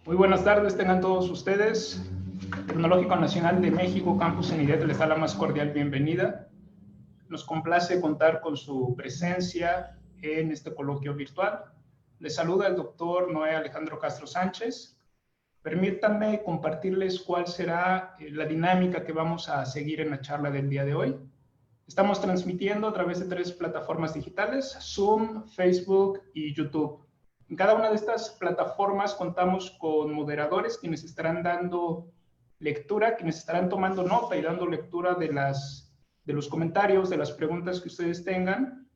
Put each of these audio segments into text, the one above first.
Muy buenas tardes, tengan todos ustedes. Tecnológico Nacional de México, Campus Enidet, les da la más cordial bienvenida. Nos complace contar con su presencia en este coloquio virtual. Les saluda el doctor Noé Alejandro Castro Sánchez. Permítanme compartirles cuál será la dinámica que vamos a seguir en la charla del día de hoy. Estamos transmitiendo a través de 3 plataformas digitales: Zoom, Facebook y YouTube. En cada una de estas plataformas contamos con moderadores quienes estarán dando lectura, quienes estarán tomando nota y dando lectura de los comentarios, de las preguntas que ustedes tengan,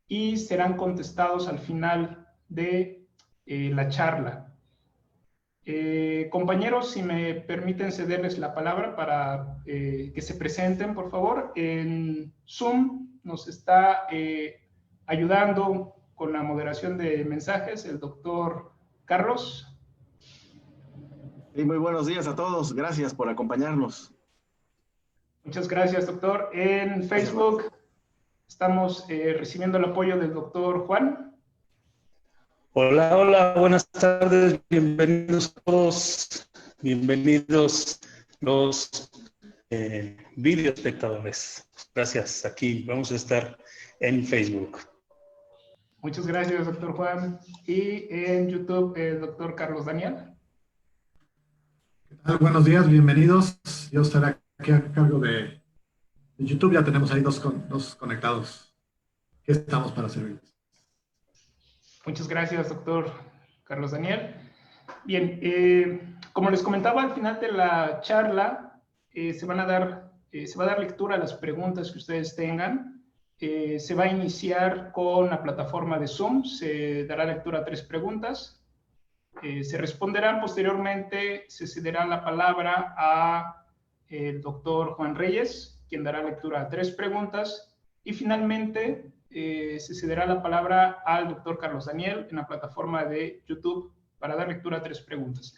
y serán contestados al final de la charla. Compañeros, si me permiten cederles la palabra para que se presenten, por favor. En Zoom nos está ayudando con la moderación de mensajes el doctor Carlos. Sí, muy buenos días a todos. Gracias por acompañarnos. Muchas gracias, doctor. En Facebook estamos recibiendo el apoyo del doctor Juan. Hola, hola, buenas tardes, bienvenidos todos, bienvenidos los video espectadores. Gracias, aquí vamos a estar en Facebook. Muchas gracias, doctor Juan. Y en YouTube, el doctor Carlos Daniel. ¿Qué tal? Buenos días, bienvenidos. Yo estaré aquí a cargo de YouTube. Ya tenemos ahí dos conectados. Aquí estamos para servirles. Muchas gracias, doctor Carlos Daniel. Bien, como les comentaba, al final de la charla se va a dar lectura a las preguntas que ustedes tengan. Se va a iniciar con la plataforma de Zoom, se dará lectura a 3 preguntas. Se responderán posteriormente, se cederá la palabra a el doctor Juan Reyes, quien dará lectura a 3 preguntas, y finalmente se cederá la palabra al doctor Carlos Daniel en la plataforma de YouTube para dar lectura a 3 preguntas.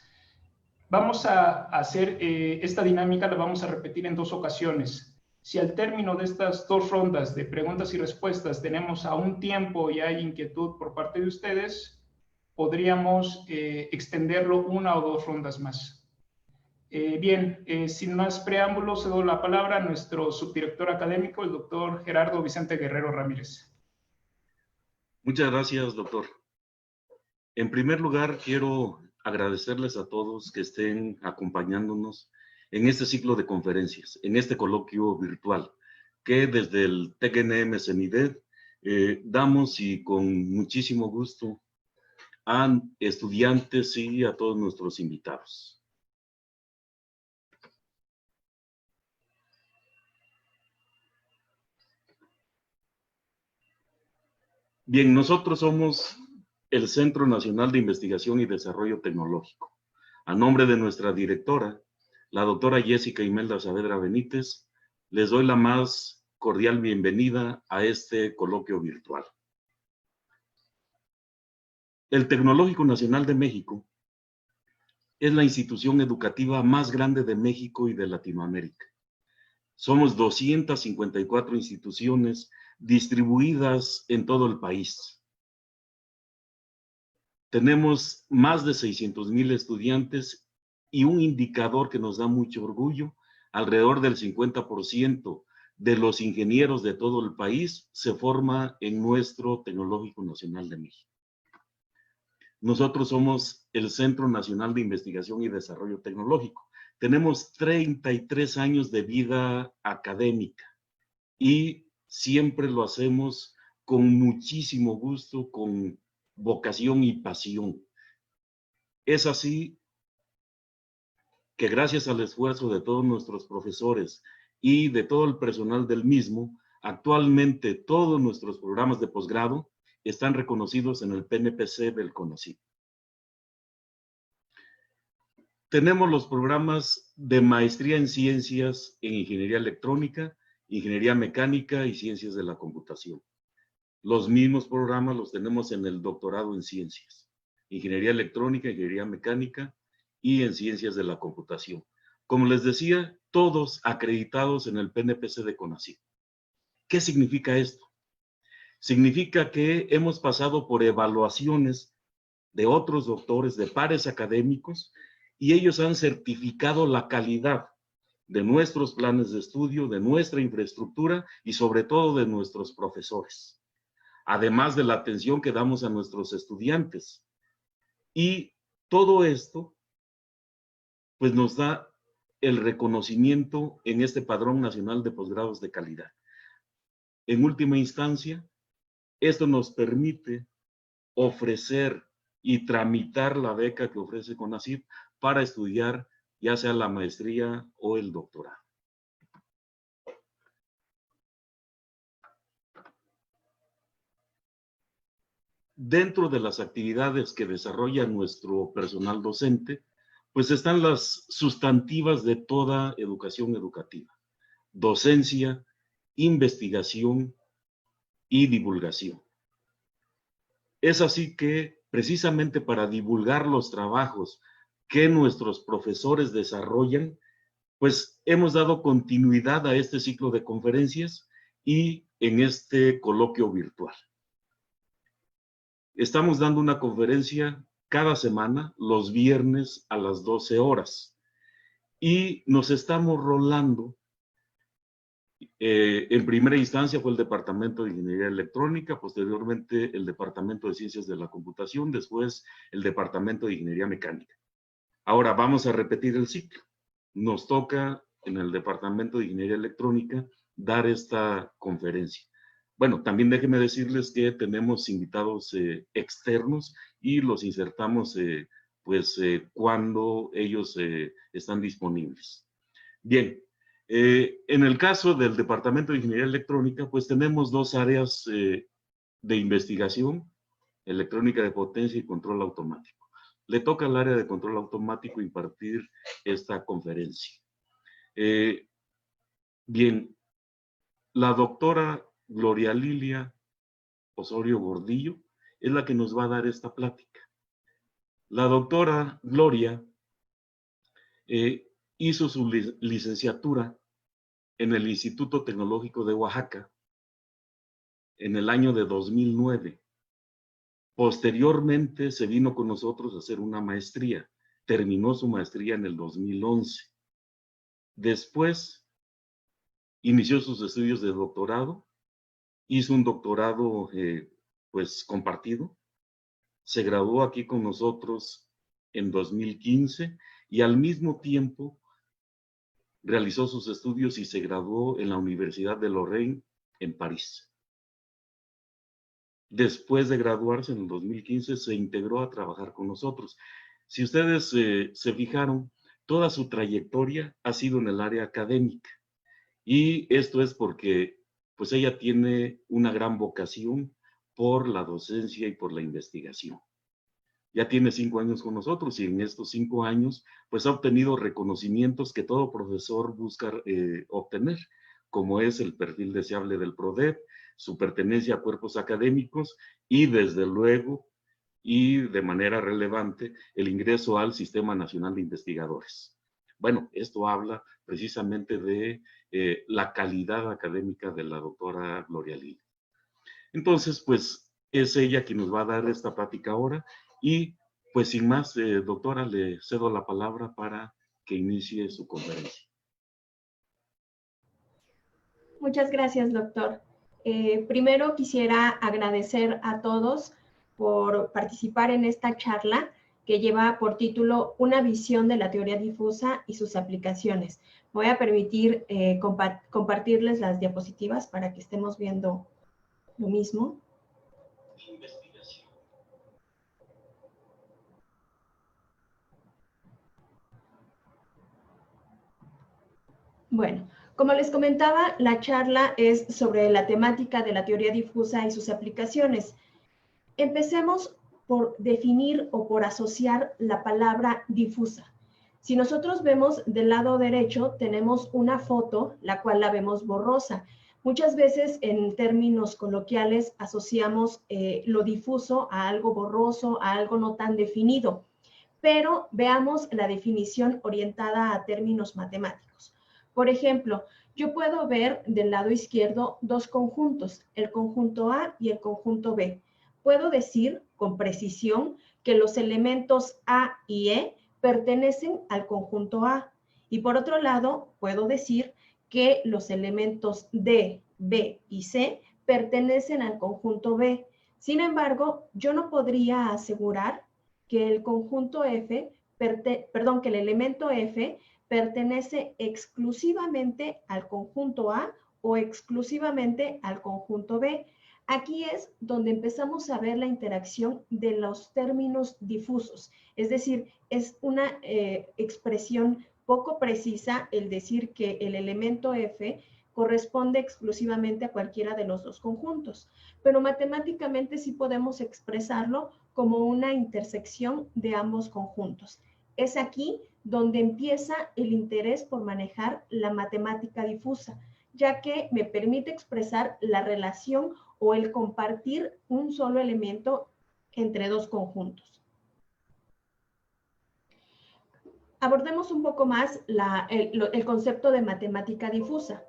Vamos a hacer esta dinámica, la vamos a repetir en 2 ocasiones. Si al término de estas 2 rondas de preguntas y respuestas tenemos aún tiempo y hay inquietud por parte de ustedes, podríamos extenderlo 1 o 2 rondas más. Bien, sin más preámbulos, cedo la palabra a nuestro subdirector académico, el doctor Gerardo Vicente Guerrero Ramírez. Muchas gracias, doctor. En primer lugar, quiero agradecerles a todos que estén acompañándonos en este ciclo de conferencias, en este coloquio virtual, que desde el TECNM CENIDED damos y con muchísimo gusto a estudiantes y a todos nuestros invitados. Bien, nosotros somos el Centro Nacional de Investigación y Desarrollo Tecnológico. A nombre de nuestra directora, la doctora Jessica Imelda Saavedra Benítez, les doy la más cordial bienvenida a este coloquio virtual. El Tecnológico Nacional de México es la institución educativa más grande de México y de Latinoamérica. Somos 254 instituciones distribuidas en todo el país. Tenemos más de 600,000 estudiantes y un indicador que nos da mucho orgullo: alrededor del 50% de los ingenieros de todo el país se forma en nuestro Tecnológico Nacional de México. Nosotros somos el Centro Nacional de Investigación y Desarrollo Tecnológico. Tenemos 33 años de vida académica y siempre lo hacemos con muchísimo gusto, con vocación y pasión. Es así que gracias al esfuerzo de todos nuestros profesores y de todo el personal del mismo, actualmente todos nuestros programas de posgrado están reconocidos en el PNPC del CONACYT. Tenemos los programas de maestría en ciencias en ingeniería electrónica, ingeniería mecánica y ciencias de la computación. Los mismos programas los tenemos en el doctorado en ciencias, ingeniería electrónica, ingeniería mecánica y en ciencias de la computación. Como les decía, todos acreditados en el PNPC de CONACYT. ¿Qué significa esto? Significa que hemos pasado por evaluaciones de otros doctores, de pares académicos, y ellos han certificado la calidad de nuestros planes de estudio, de nuestra infraestructura y sobre todo de nuestros profesores, además de la atención que damos a nuestros estudiantes. Y todo esto, pues nos da el reconocimiento en este Padrón Nacional de Posgrados de Calidad. En última instancia, esto nos permite ofrecer y tramitar la beca que ofrece CONACYT para estudiar ya sea la maestría o el doctorado. Dentro de las actividades que desarrolla nuestro personal docente, pues están las sustantivas de toda educación educativa: docencia, investigación y divulgación. Es así que, precisamente para divulgar los trabajos que nuestros profesores desarrollan, pues hemos dado continuidad a este ciclo de conferencias y en este coloquio virtual. Estamos dando una conferencia cada semana, los viernes a las 12 horas. Y nos estamos rolando. En primera instancia fue el Departamento de Ingeniería Electrónica, posteriormente el Departamento de Ciencias de la Computación, después el Departamento de Ingeniería Mecánica. Ahora vamos a repetir el ciclo. Nos toca en el Departamento de Ingeniería Electrónica dar esta conferencia. Bueno, también déjenme decirles que tenemos invitados externos y los insertamos cuando ellos están disponibles. Bien, en el caso del Departamento de Ingeniería Electrónica, pues tenemos dos áreas de investigación: electrónica de potencia y control automático. Le toca al área de control automático impartir esta conferencia. Bien, la doctora Gloria Lilia Osorio Gordillo es la que nos va a dar esta plática. La doctora Gloria hizo su licenciatura en el Instituto Tecnológico de Oaxaca en el año de 2009. Posteriormente se vino con nosotros a hacer una maestría. Terminó su maestría en el 2011. Después inició sus estudios de doctorado. Hizo un doctorado compartido. Se graduó aquí con nosotros en 2015 y al mismo tiempo realizó sus estudios y se graduó en la Universidad de Lorraine en París. Después de graduarse en el 2015, se integró a trabajar con nosotros. Si ustedes se fijaron, toda su trayectoria ha sido en el área académica. Y esto es porque pues ella tiene una gran vocación por la docencia y por la investigación. Ya tiene 5 años con nosotros y en estos 5 años pues ha obtenido reconocimientos que todo profesor busca obtener, como es el perfil deseable del PRODEP, su pertenencia a cuerpos académicos y desde luego y de manera relevante el ingreso al Sistema Nacional de Investigadores. Bueno, esto habla precisamente de la calidad académica de la doctora Gloria Lilia. Entonces, pues es ella quien nos va a dar esta plática ahora y pues sin más, doctora, le cedo la palabra para que inicie su conferencia. Muchas gracias, doctor. Primero quisiera agradecer a todos por participar en esta charla que lleva por título Una visión de la teoría difusa y sus aplicaciones. Voy a permitir compartirles las diapositivas para que estemos viendo lo mismo. Bueno, como les comentaba, la charla es sobre la temática de la teoría difusa y sus aplicaciones. Empecemos por definir o por asociar la palabra difusa. Si nosotros vemos del lado derecho, tenemos una foto, la cual la vemos borrosa. Muchas veces en términos coloquiales asociamos lo difuso a algo borroso, a algo no tan definido. Pero veamos la definición orientada a términos matemáticos. Por ejemplo, yo puedo ver del lado izquierdo dos conjuntos, el conjunto A y el conjunto B. Puedo decir con precisión que los elementos A y E pertenecen al conjunto A. Y por otro lado, puedo decir que los elementos D, B y C pertenecen al conjunto B. Sin embargo, yo no podría asegurar que el conjunto F, que el elemento F pertenece exclusivamente al conjunto A o exclusivamente al conjunto B. Aquí es donde empezamos a ver la interacción de los términos difusos. Es decir, es una expresión poco precisa el decir que el elemento F corresponde exclusivamente a cualquiera de los dos conjuntos, pero matemáticamente sí podemos expresarlo como una intersección de ambos conjuntos. Es aquí donde empieza el interés por manejar la matemática difusa, ya que me permite expresar la relación o el compartir un solo elemento entre dos conjuntos. Abordemos un poco más el concepto de matemática difusa.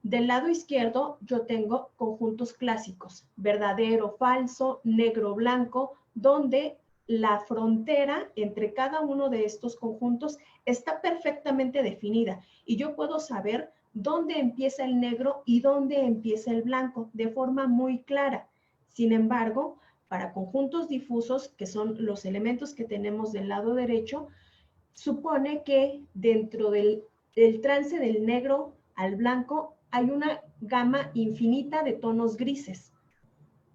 Del lado izquierdo yo tengo conjuntos clásicos, verdadero, falso, negro, blanco, donde la frontera entre cada uno de estos conjuntos está perfectamente definida y yo puedo saber dónde empieza el negro y dónde empieza el blanco de forma muy clara. Sin embargo, para conjuntos difusos, que son los elementos que tenemos del lado derecho, supone que dentro del trance del negro al blanco hay una gama infinita de tonos grises.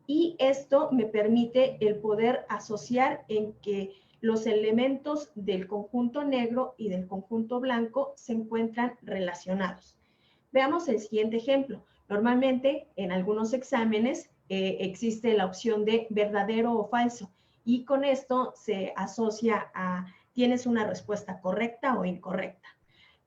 Y esto me permite el poder asociar en que los elementos del conjunto negro y del conjunto blanco se encuentran relacionados. Veamos el siguiente ejemplo. Normalmente en algunos exámenes existe la opción de verdadero o falso y con esto se asocia a tienes una respuesta correcta o incorrecta.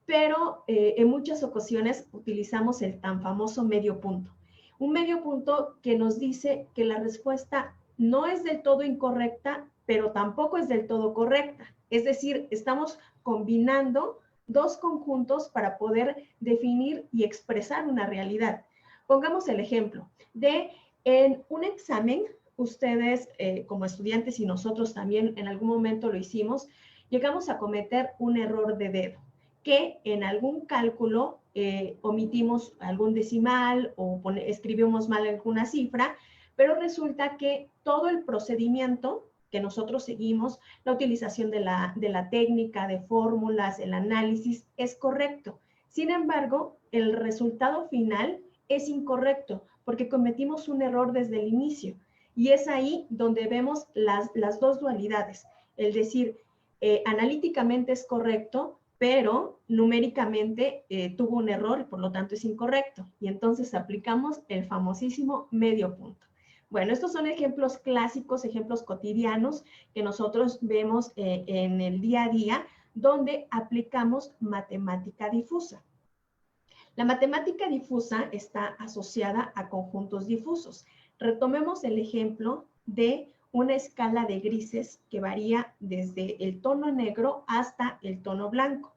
Pero en muchas ocasiones utilizamos el tan famoso medio punto. Un medio punto que nos dice que la respuesta no es del todo incorrecta, pero tampoco es del todo correcta. Es decir, estamos combinando dos conjuntos para poder definir y expresar una realidad. Pongamos el ejemplo de en un examen, ustedes como estudiantes y nosotros también en algún momento lo hicimos, llegamos a cometer un error de dedo, que en algún cálculo omitimos algún decimal o escribimos mal alguna cifra, pero resulta que todo el procedimiento que nosotros seguimos, la utilización de la técnica, de fórmulas, el análisis, es correcto. Sin embargo, el resultado final es incorrecto porque cometimos un error desde el inicio. Y es ahí donde vemos las dos dualidades. El decir, analíticamente es correcto, pero numéricamente tuvo un error y por lo tanto es incorrecto. Y entonces aplicamos el famosísimo medio punto. Bueno, estos son ejemplos clásicos, ejemplos cotidianos que nosotros vemos en el día a día, donde aplicamos matemática difusa. La matemática difusa está asociada a conjuntos difusos. Retomemos el ejemplo de una escala de grises que varía desde el tono negro hasta el tono blanco.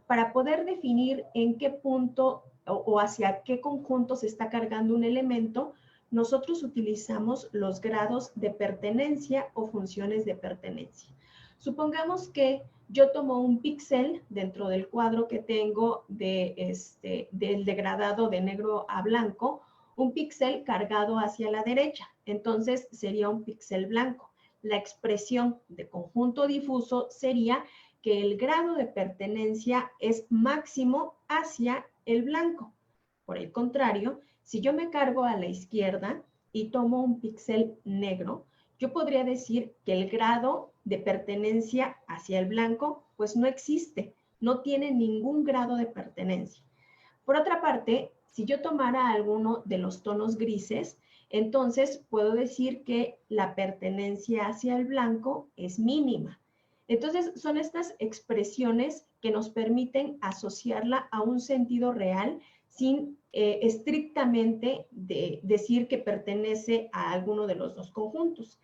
Para poder definir en qué punto o hacia qué conjunto se está cargando un elemento, nosotros utilizamos los grados de pertenencia o funciones de pertenencia. Supongamos que yo tomo un píxel dentro del cuadro que tengo del degradado de negro a blanco, un píxel cargado hacia la derecha, entonces sería un píxel blanco. La expresión de conjunto difuso sería que el grado de pertenencia es máximo hacia el blanco. Por el contrario, si yo me cargo a la izquierda y tomo un píxel negro, yo podría decir que el grado de pertenencia hacia el blanco pues no existe, no tiene ningún grado de pertenencia. Por otra parte, si yo tomara alguno de los tonos grises, entonces puedo decir que la pertenencia hacia el blanco es mínima. Entonces son estas expresiones que nos permiten asociarla a un sentido real sin estrictamente decir que pertenece a alguno de los dos conjuntos.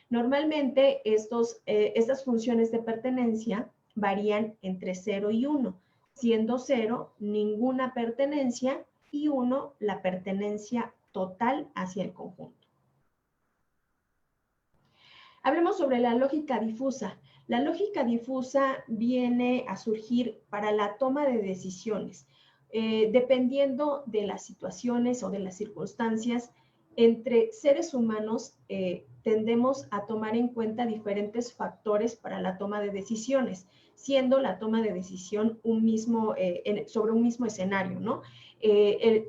Normalmente estas funciones de pertenencia varían entre 0 y 1, siendo 0 ninguna pertenencia y 1 la pertenencia total hacia el conjunto. Hablemos sobre la lógica difusa. La lógica difusa viene a surgir para la toma de decisiones. Dependiendo de las situaciones o de las circunstancias, entre seres humanos tendemos a tomar en cuenta diferentes factores para la toma de decisiones, siendo la toma de decisión sobre un mismo escenario, ¿no?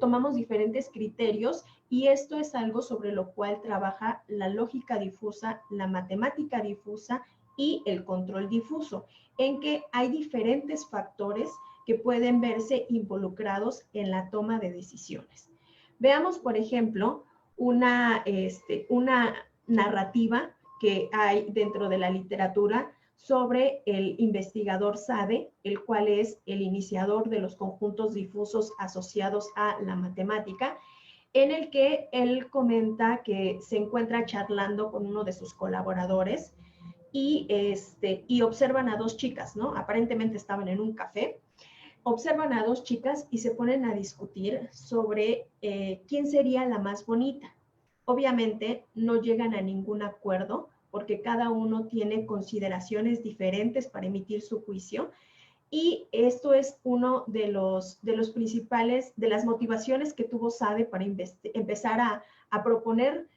Tomamos diferentes criterios y esto es algo sobre lo cual trabaja la lógica difusa, la matemática difusa y el control difuso, en que hay diferentes factores que pueden verse involucrados en la toma de decisiones. Veamos, por ejemplo, una narrativa que hay dentro de la literatura sobre el investigador Sade, el cual es el iniciador de los conjuntos difusos asociados a la matemática, en el que él comenta que se encuentra charlando con uno de sus colaboradores y observan a dos chicas, ¿no? Aparentemente estaban en un café, observan a dos chicas y se ponen a discutir sobre quién sería la más bonita. Obviamente no llegan a ningún acuerdo porque cada uno tiene consideraciones diferentes para emitir su juicio y esto es uno de los principales, de las motivaciones que tuvo Sade para empezar a proponer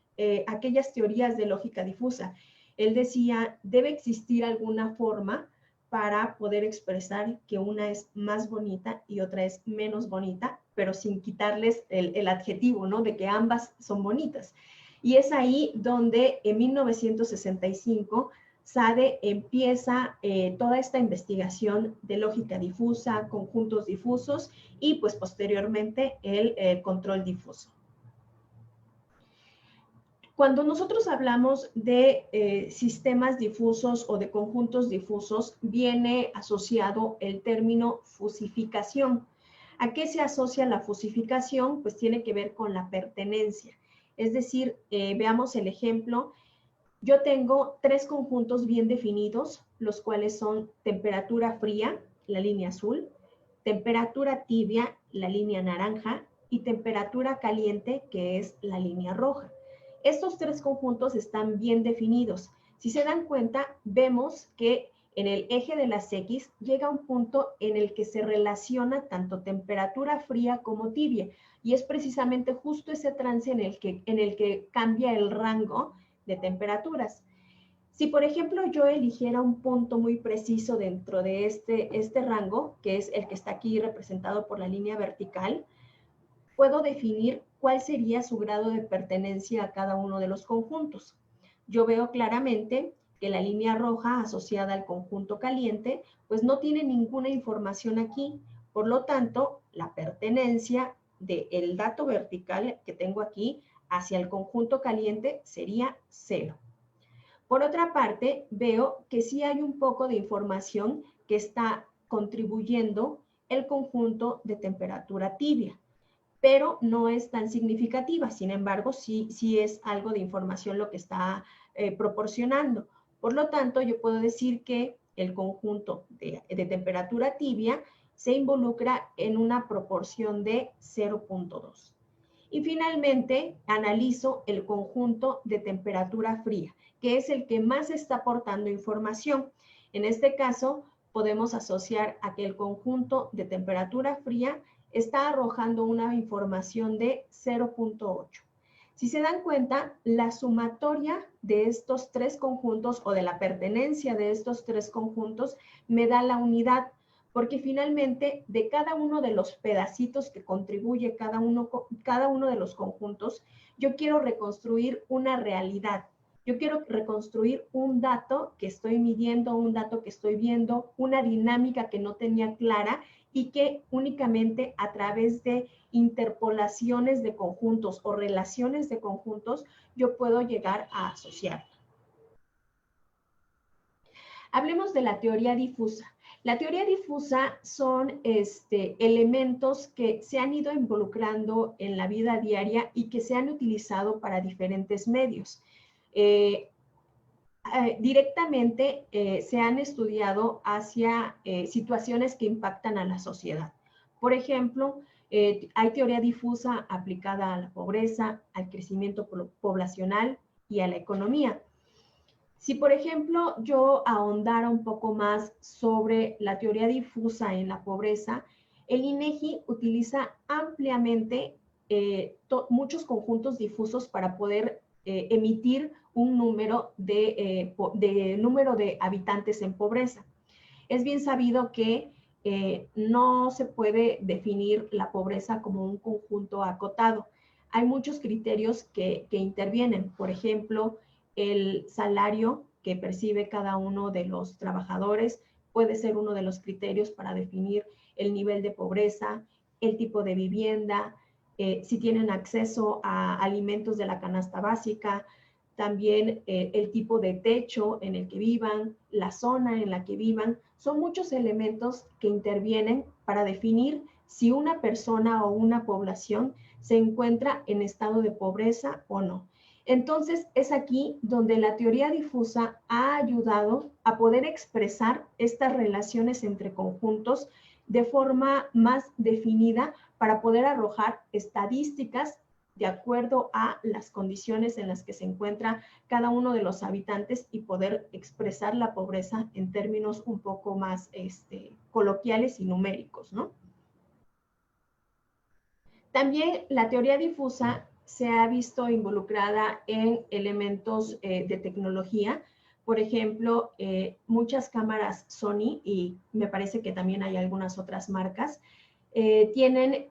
aquellas teorías de lógica difusa. Él decía, debe existir alguna forma para poder expresar que una es más bonita y otra es menos bonita, pero sin quitarles el adjetivo, ¿no? De que ambas son bonitas. Y es ahí donde en 1965 Sade empieza toda esta investigación de lógica difusa, conjuntos difusos y pues posteriormente el control difuso. Cuando nosotros hablamos de sistemas difusos o de conjuntos difusos, viene asociado el término fusificación. ¿A qué se asocia la fusificación? Pues tiene que ver con la pertenencia. Es decir, veamos el ejemplo. Yo tengo tres conjuntos bien definidos, los cuales son temperatura fría, la línea azul, temperatura tibia, la línea naranja, y temperatura caliente, que es la línea roja. Estos tres conjuntos están bien definidos. Si se dan cuenta, vemos que en el eje de las X llega un punto en el que se relaciona tanto temperatura fría como tibia, y es precisamente justo ese trance en el que cambia el rango de temperaturas. Si, por ejemplo, yo eligiera un punto muy preciso dentro de este rango, que es el que está aquí representado por la línea vertical, puedo definir cuál sería su grado de pertenencia a cada uno de los conjuntos. Yo veo claramente que la línea roja asociada al conjunto caliente, pues no tiene ninguna información aquí. Por lo tanto, la pertenencia del dato vertical que tengo aquí hacia el conjunto caliente sería 0. Por otra parte, veo que sí hay un poco de información que está contribuyendo el conjunto de temperatura tibia, pero no es tan significativa. Sin embargo, sí es algo de información lo que está proporcionando. Por lo tanto, yo puedo decir que el conjunto de temperatura tibia se involucra en una proporción de 0.2. Y finalmente, analizo el conjunto de temperatura fría, que es el que más está aportando información. En este caso, podemos asociar a que el conjunto de temperatura fría está arrojando una información de 0.8. Si se dan cuenta, la sumatoria de estos tres conjuntos o de la pertenencia de estos tres conjuntos me da la unidad, porque finalmente de cada uno de los pedacitos que contribuye cada uno de los conjuntos, yo quiero reconstruir una realidad. Yo quiero reconstruir un dato que estoy midiendo, un dato que estoy viendo, una dinámica que no tenía clara y que únicamente a través de interpolaciones de conjuntos o relaciones de conjuntos yo puedo llegar a asociar. Hablemos de la teoría difusa. La teoría difusa son elementos que se han ido involucrando en la vida diaria y que se han utilizado para diferentes medios. Directamente se han estudiado hacia situaciones que impactan a la sociedad. Por ejemplo, hay teoría difusa aplicada a la pobreza, al crecimiento poblacional y a la economía. Si, por ejemplo, yo ahondara un poco más sobre la teoría difusa en la pobreza, el INEGI utiliza ampliamente muchos conjuntos difusos para poder emitir un número de habitantes en pobreza. Es bien sabido que no se puede definir la pobreza como un conjunto acotado. Hay muchos criterios que intervienen. Por ejemplo, el salario que percibe cada uno de los trabajadores puede ser uno de los criterios para definir el nivel de pobreza, el tipo de vivienda, si tienen acceso a alimentos de la canasta básica, también el tipo de techo en el que vivan, la zona en la que vivan. Son muchos elementos que intervienen para definir si una persona o una población se encuentra en estado de pobreza o no. Entonces, es aquí donde la teoría difusa ha ayudado a poder expresar estas relaciones entre conjuntos de forma más definida para poder arrojar estadísticas de acuerdo a las condiciones en las que se encuentra cada uno de los habitantes y poder expresar la pobreza en términos un poco más coloquiales y numéricos, ¿no? También la teoría difusa se ha visto involucrada en elementos de tecnología. Por ejemplo, muchas cámaras Sony, y me parece que también hay algunas otras marcas, tienen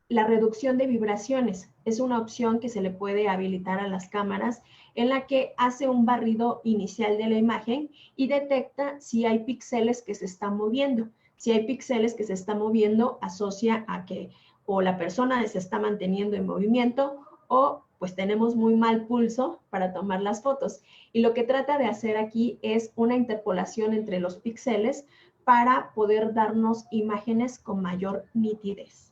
la reducción de vibraciones. Es una opción que se le puede habilitar a las cámaras en la que hace un barrido inicial de la imagen y detecta si hay píxeles que se están moviendo. Si hay píxeles que se están moviendo, asocia a que o la persona se está manteniendo en movimiento o pues tenemos muy mal pulso para tomar las fotos. Y lo que trata de hacer aquí es una interpolación entre los píxeles para poder darnos imágenes con mayor nitidez.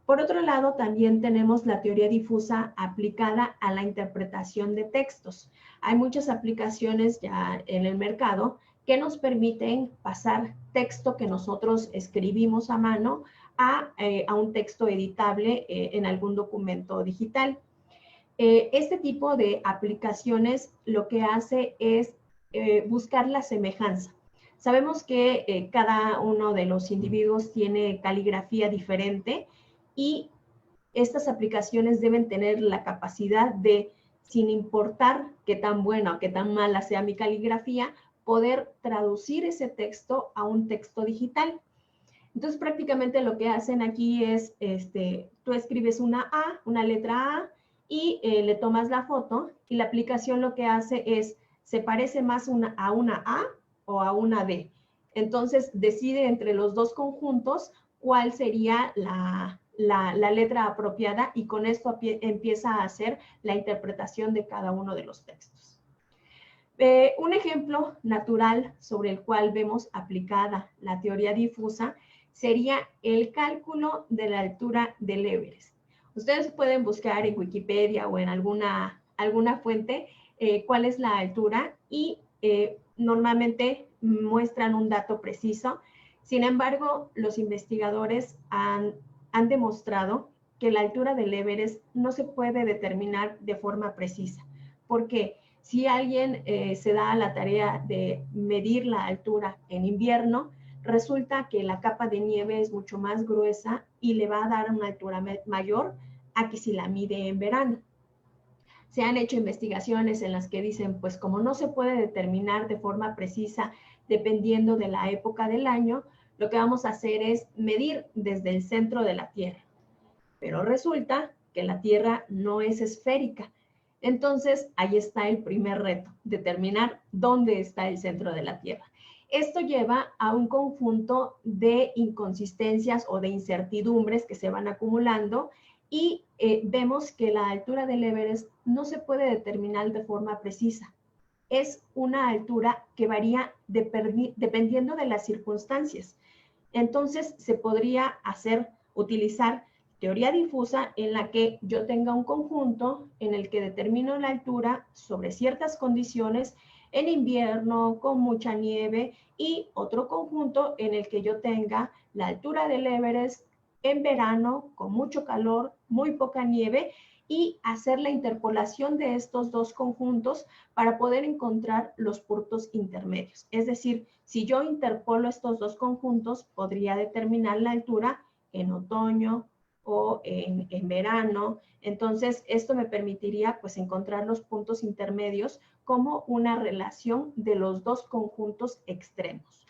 Por otro lado, también tenemos la teoría difusa aplicada a la interpretación de textos. Hay muchas aplicaciones ya en el mercado que nos permiten pasar texto que nosotros escribimos a mano a un texto editable en algún documento digital. Este tipo de aplicaciones lo que hace es buscar la semejanza. Sabemos que cada uno de los individuos tiene caligrafía diferente y estas aplicaciones deben tener la capacidad de, sin importar qué tan buena o qué tan mala sea mi caligrafía, poder traducir ese texto a un texto digital. Entonces, prácticamente lo que hacen aquí es, tú escribes una letra A, y le tomas la foto, y la aplicación lo que hace es, ¿se parece más a una A o a una D? Entonces, decide entre los dos conjuntos cuál sería la letra apropiada, y con esto empieza a hacer la interpretación de cada uno de los textos. Un ejemplo natural sobre el cual vemos aplicada la teoría difusa sería el cálculo de la altura del Everest. Ustedes pueden buscar en Wikipedia o en alguna fuente cuál es la altura y normalmente muestran un dato preciso. Sin embargo, los investigadores han demostrado que la altura del Everest no se puede determinar de forma precisa. ¿Por qué? Si alguien se da a la tarea de medir la altura en invierno, resulta que la capa de nieve es mucho más gruesa y le va a dar una altura mayor a que si la mide en verano. Se han hecho investigaciones en las que dicen, pues como no se puede determinar de forma precisa dependiendo de la época del año, lo que vamos a hacer es medir desde el centro de la Tierra. Pero resulta que la Tierra no es esférica. Entonces, ahí está el primer reto, determinar dónde está el centro de la Tierra. Esto lleva a un conjunto de inconsistencias o de incertidumbres que se van acumulando y vemos que la altura del Everest no se puede determinar de forma precisa. Es una altura que varía dependiendo de las circunstancias. Entonces, se podría utilizar teoría difusa en la que yo tenga un conjunto en el que determino la altura sobre ciertas condiciones en invierno con mucha nieve, y otro conjunto en el que yo tenga la altura del Everest en verano con mucho calor, muy poca nieve, y hacer la interpolación de estos dos conjuntos para poder encontrar los puntos intermedios. Es decir, si yo interpolo estos dos conjuntos, podría determinar la altura en otoño o en verano. Entonces, esto me permitiría pues encontrar los puntos intermedios como una relación de los dos conjuntos extremos.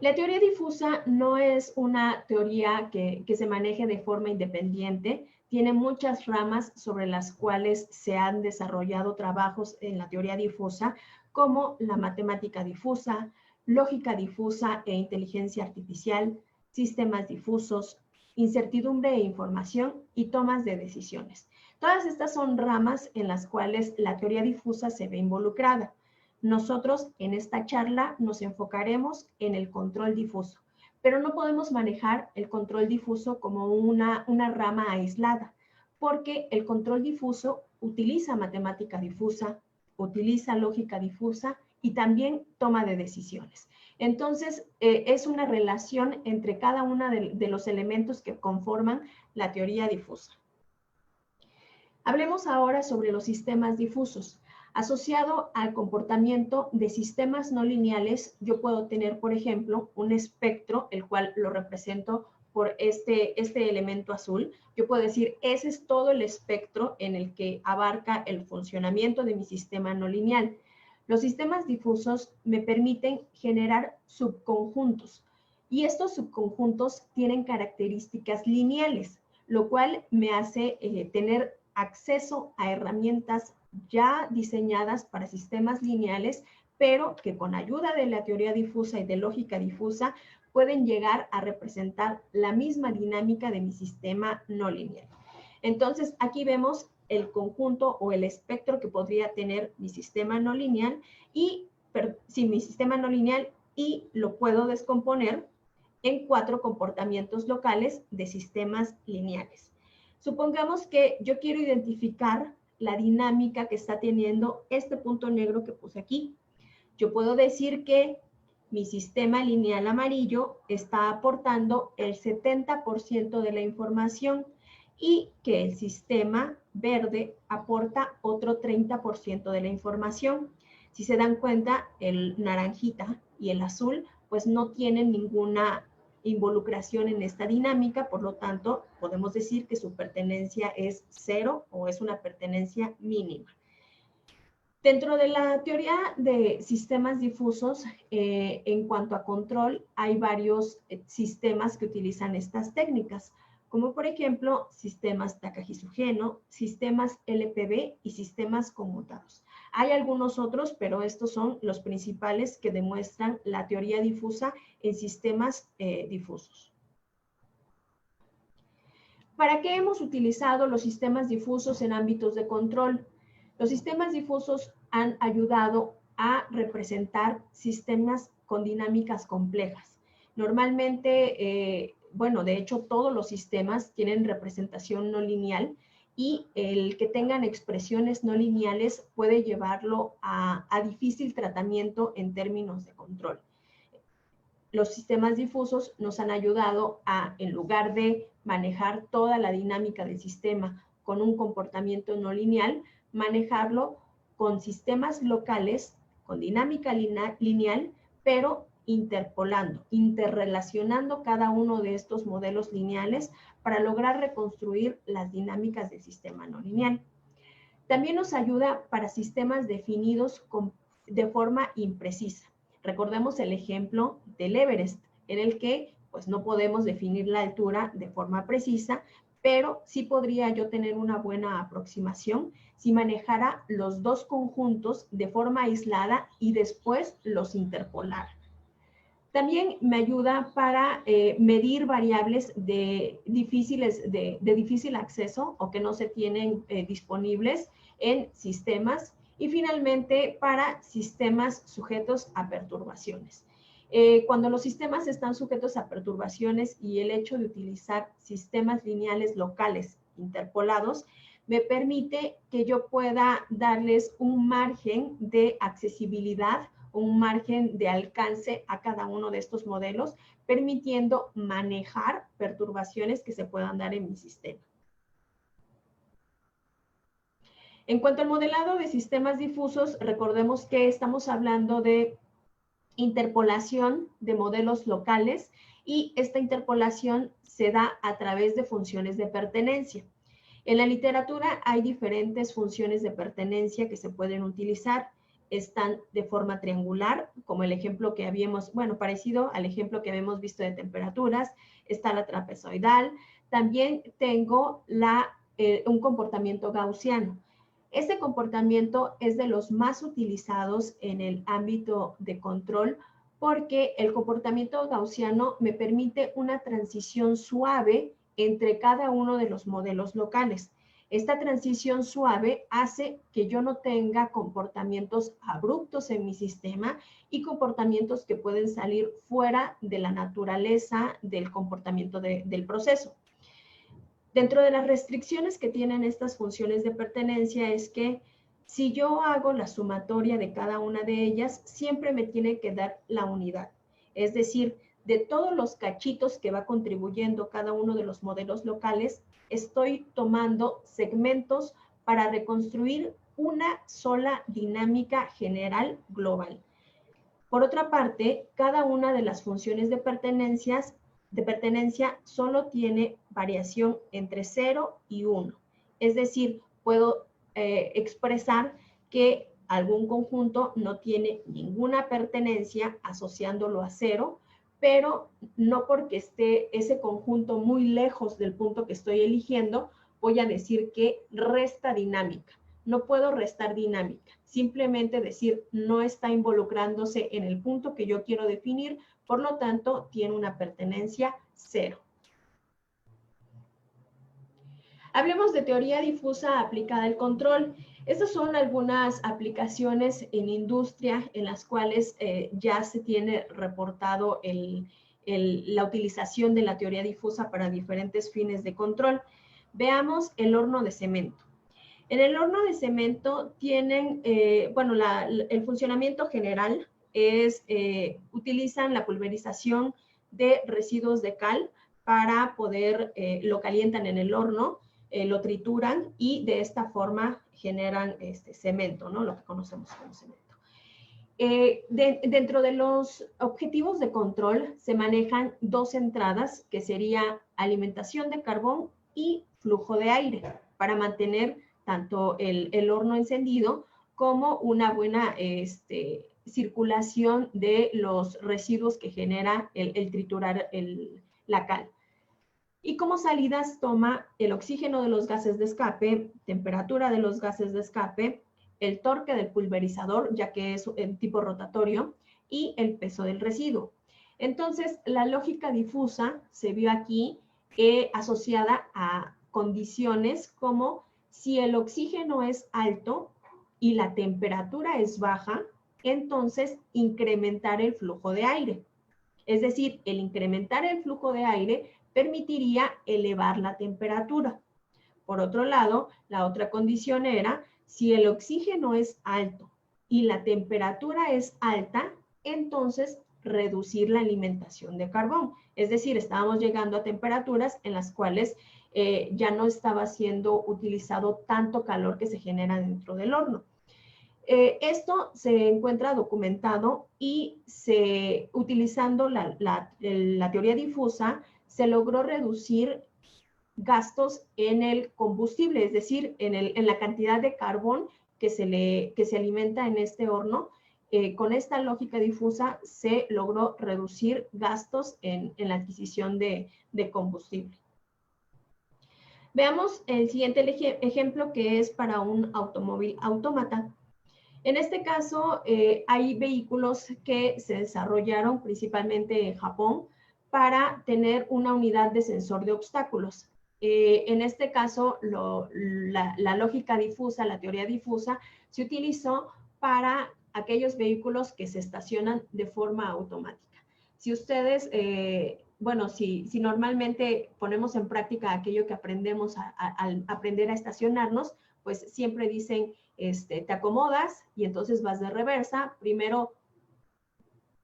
La teoría difusa no es una teoría que se maneje de forma independiente. Tiene muchas ramas sobre las cuales se han desarrollado trabajos en la teoría difusa, como la matemática difusa, lógica difusa e inteligencia artificial, sistemas difusos, incertidumbre e información y tomas de decisiones. Todas estas son ramas en las cuales la teoría difusa se ve involucrada. Nosotros en esta charla nos enfocaremos en el control difuso, pero no podemos manejar el control difuso como una rama aislada, porque el control difuso utiliza matemática difusa, utiliza lógica difusa y también toma de decisiones. Entonces, es una relación entre cada uno de los elementos que conforman la teoría difusa. Hablemos ahora sobre los sistemas difusos. Asociado al comportamiento de sistemas no lineales, yo puedo tener, por ejemplo, un espectro, el cual lo represento por este elemento azul. Yo puedo decir, ese es todo el espectro en el que abarca el funcionamiento de mi sistema no lineal. Los sistemas difusos me permiten generar subconjuntos y estos subconjuntos tienen características lineales, lo cual me hace tener acceso a herramientas ya diseñadas para sistemas lineales, pero que con ayuda de la teoría difusa y de lógica difusa pueden llegar a representar la misma dinámica de mi sistema no lineal. Entonces, aquí vemos el conjunto o el espectro que podría tener mi sistema no lineal y lo puedo descomponer en 4 comportamientos locales de sistemas lineales. Supongamos que yo quiero identificar la dinámica que está teniendo este punto negro que puse aquí. Yo puedo decir que mi sistema lineal amarillo está aportando el 70% de la información y que el sistema verde aporta otro 30% de la información. Si se dan cuenta, el naranjita y el azul pues no tienen ninguna involucración en esta dinámica, por lo tanto, podemos decir que su pertenencia es 0 o es una pertenencia mínima. Dentro de la teoría de sistemas difusos, en cuanto a control, hay varios sistemas que utilizan estas técnicas, como por ejemplo, sistemas Takagi-Sugeno, sistemas LPB y sistemas conmutados. Hay algunos otros, pero estos son los principales que demuestran la teoría difusa en sistemas difusos. ¿Para qué hemos utilizado los sistemas difusos en ámbitos de control? Los sistemas difusos han ayudado a representar sistemas con dinámicas complejas. Normalmente, de hecho, todos los sistemas tienen representación no lineal y el que tengan expresiones no lineales puede llevarlo a difícil tratamiento en términos de control. Los sistemas difusos nos han ayudado a, en lugar de manejar toda la dinámica del sistema con un comportamiento no lineal, manejarlo con sistemas locales, con dinámica lineal, pero interrelacionando cada uno de estos modelos lineales para lograr reconstruir las dinámicas del sistema no lineal. También nos ayuda para sistemas definidos de forma imprecisa. Recordemos el ejemplo del Everest, en el que pues, no podemos definir la altura de forma precisa, pero sí podría yo tener una buena aproximación si manejara los dos conjuntos de forma aislada y después los interpolara. También me ayuda para medir variables de difícil acceso o que no se tienen disponibles en sistemas. Y finalmente, para sistemas sujetos a perturbaciones. Cuando los sistemas están sujetos a perturbaciones y el hecho de utilizar sistemas lineales locales interpolados, me permite que yo pueda darles un margen de accesibilidad un margen de alcance a cada uno de estos modelos, permitiendo manejar perturbaciones que se puedan dar en mi sistema. En cuanto al modelado de sistemas difusos, recordemos que estamos hablando de interpolación de modelos locales y esta interpolación se da a través de funciones de pertenencia. En la literatura hay diferentes funciones de pertenencia que se pueden utilizar. Están de forma triangular, como el ejemplo que habíamos, bueno, parecido al ejemplo que habíamos visto de temperaturas. Está la trapezoidal. También tengo un comportamiento gaussiano. Este comportamiento es de los más utilizados en el ámbito de control porque el comportamiento gaussiano me permite una transición suave entre cada uno de los modelos locales. Esta transición suave hace que yo no tenga comportamientos abruptos en mi sistema y comportamientos que pueden salir fuera de la naturaleza del comportamiento del proceso. Dentro de las restricciones que tienen estas funciones de pertenencia es que si yo hago la sumatoria de cada una de ellas, siempre me tiene que dar la unidad. Es decir, de todos los cachitos que va contribuyendo cada uno de los modelos locales, estoy tomando segmentos para reconstruir una sola dinámica general global. Por otra parte, cada una de las funciones de pertenencia solo tiene variación entre 0 y 1. Es decir, puedo expresar que algún conjunto no tiene ninguna pertenencia asociándolo a 0, pero no porque esté ese conjunto muy lejos del punto que estoy eligiendo, voy a decir que resta dinámica. No puedo restar dinámica, simplemente decir no está involucrándose en el punto que yo quiero definir, por lo tanto tiene una pertenencia 0. Hablemos de teoría difusa aplicada al control. Estas son algunas aplicaciones en industria en las cuales ya se tiene reportado la utilización de la teoría difusa para diferentes fines de control. Veamos el horno de cemento. En el horno de cemento tienen, el funcionamiento general es, utilizan la pulverización de residuos de cal para poder, lo calientan en el horno, lo trituran y de esta forma generan cemento, ¿no? Lo que conocemos como cemento. Dentro de los objetivos de control se manejan dos entradas, que sería alimentación de carbón y flujo de aire, para mantener tanto el horno encendido como una buena circulación de los residuos que genera el triturar la cal. Y como salidas toma el oxígeno de los gases de escape, temperatura de los gases de escape, el torque del pulverizador, ya que es en tipo rotatorio, y el peso del residuo. Entonces, la lógica difusa se vio aquí asociada a condiciones como si el oxígeno es alto y la temperatura es baja, entonces incrementar el flujo de aire. Es decir, el incrementar el flujo de aire permitiría elevar la temperatura. Por otro lado, la otra condición era si el oxígeno es alto y la temperatura es alta, entonces reducir la alimentación de carbón. Es decir, estábamos llegando a temperaturas en las cuales ya no estaba siendo utilizado tanto calor que se genera dentro del horno. Esto se encuentra documentado y utilizando la teoría difusa se logró reducir gastos en el combustible, es decir, en la cantidad de carbón que se alimenta en este horno. Con esta lógica difusa se logró reducir gastos en la adquisición de combustible. Veamos el siguiente ejemplo, que es para un automóvil autómata. En este caso, hay vehículos que se desarrollaron principalmente en Japón para tener una unidad de sensor de obstáculos. En este caso, la lógica difusa, la teoría difusa, se utilizó para aquellos vehículos que se estacionan de forma automática. Si ustedes, si normalmente ponemos en práctica aquello que aprendemos al aprender a estacionarnos, pues siempre dicen, te acomodas y entonces vas de reversa. Primero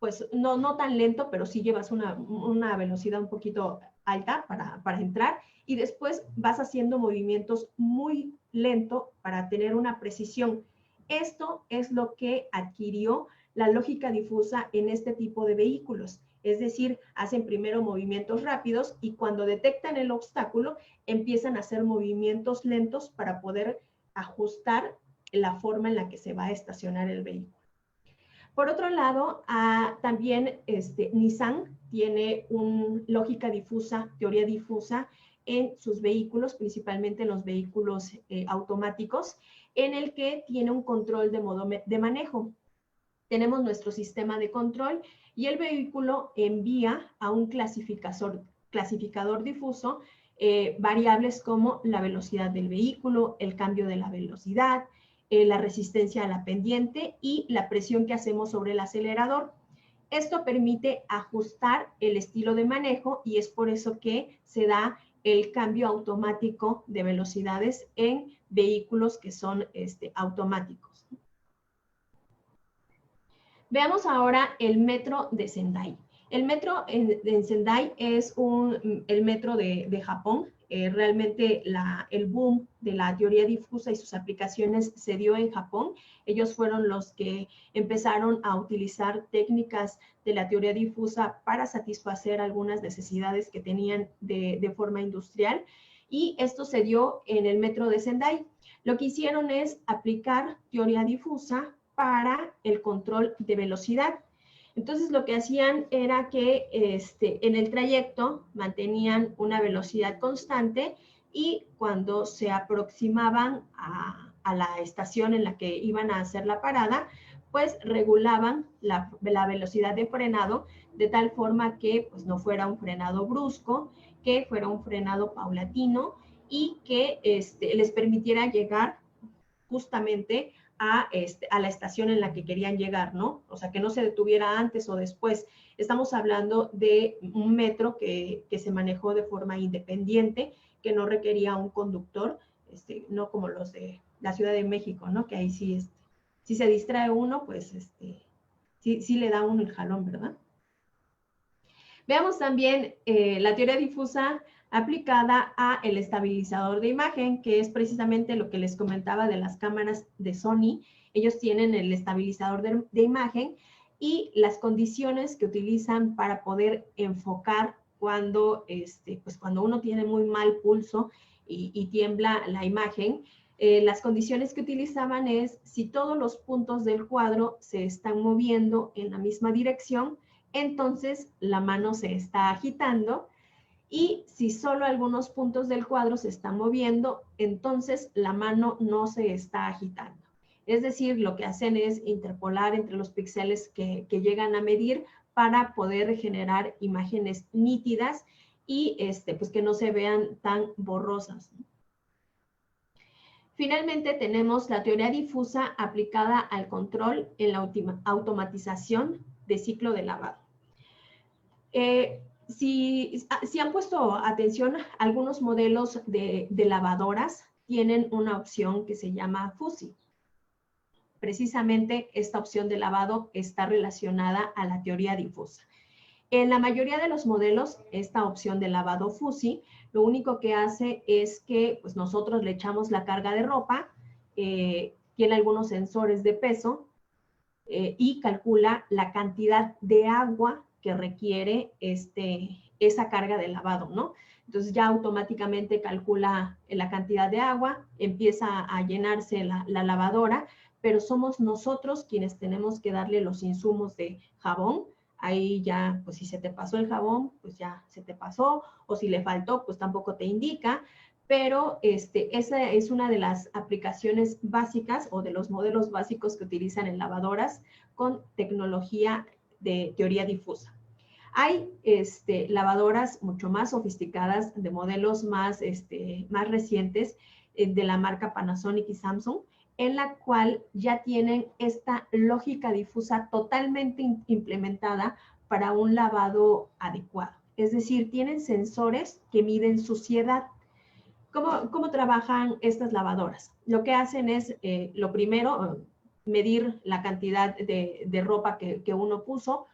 pues no tan lento, pero sí llevas una velocidad un poquito alta para entrar, y después vas haciendo movimientos muy lento para tener una precisión. Esto es lo que adquirió la lógica difusa en este tipo de vehículos. Es decir, hacen primero movimientos rápidos y cuando detectan el obstáculo, empiezan a hacer movimientos lentos para poder ajustar la forma en la que se va a estacionar el vehículo. Por otro lado, también Nissan tiene una lógica difusa, teoría difusa, en sus vehículos, principalmente en los vehículos automáticos, en el que tiene un control de manejo. Tenemos nuestro sistema de control y el vehículo envía a un clasificador difuso variables como la velocidad del vehículo, el cambio de la velocidad, la resistencia a la pendiente y la presión que hacemos sobre el acelerador. Esto permite ajustar el estilo de manejo y es por eso que se da el cambio automático de velocidades en vehículos que son automáticos. Veamos ahora el metro de Sendai. El metro en Sendai es el metro de Japón. Realmente el boom de la teoría difusa y sus aplicaciones se dio en Japón. Ellos fueron los que empezaron a utilizar técnicas de la teoría difusa para satisfacer algunas necesidades que tenían de forma industrial. Y esto se dio en el metro de Sendai. Lo que hicieron es aplicar teoría difusa para el control de velocidad. Entonces, lo que hacían era que en el trayecto mantenían una velocidad constante y cuando se aproximaban a la estación en la que iban a hacer la parada, pues regulaban la velocidad de frenado de tal forma que pues, no fuera un frenado brusco, que fuera un frenado paulatino y que les permitiera llegar justamente a la estación en la que querían llegar, ¿no? O sea, que no se detuviera antes o después. Estamos hablando de un metro que se manejó de forma independiente, que no requería un conductor, no como los de la Ciudad de México, ¿no? Que ahí sí, si se distrae uno, pues sí le da uno el jalón, ¿verdad? Veamos también la teoría difusa aplicada a el estabilizador de imagen, que es precisamente lo que les comentaba de las cámaras de Sony. Ellos tienen el estabilizador de imagen y las condiciones que utilizan para poder enfocar cuando, pues cuando uno tiene muy mal pulso y tiembla la imagen. Las condiciones que utilizaban es si todos los puntos del cuadro se están moviendo en la misma dirección, entonces la mano se está agitando. Y si solo algunos puntos del cuadro se están moviendo, entonces la mano no se está agitando. Es decir, lo que hacen es interpolar entre los píxeles que llegan a medir para poder generar imágenes nítidas y pues que no se vean tan borrosas. Finalmente tenemos la teoría difusa aplicada al control en la automatización de ciclo de lavado. Si han puesto atención, algunos modelos de lavadoras tienen una opción que se llama FUSI. Precisamente esta opción de lavado está relacionada a la teoría difusa. En la mayoría de los modelos, esta opción de lavado FUSI, lo único que hace es que pues, nosotros le echamos la carga de ropa, tiene algunos sensores de peso y calcula la cantidad de agua que requiere esa carga de lavado, ¿no? Entonces ya automáticamente calcula la cantidad de agua, empieza a llenarse la lavadora, pero somos nosotros quienes tenemos que darle los insumos de jabón. Ahí ya, pues si se te pasó el jabón, pues ya se te pasó, o si le faltó, pues tampoco te indica, pero esa es una de las aplicaciones básicas o de los modelos básicos que utilizan en lavadoras con tecnología de teoría difusa. Hay lavadoras mucho más sofisticadas de modelos más recientes de la marca Panasonic y Samsung, en la cual ya tienen esta lógica difusa totalmente implementada para un lavado adecuado. Es decir, tienen sensores que miden suciedad. ¿Cómo trabajan estas lavadoras? Lo que hacen es, lo primero, medir la cantidad de ropa que uno puso,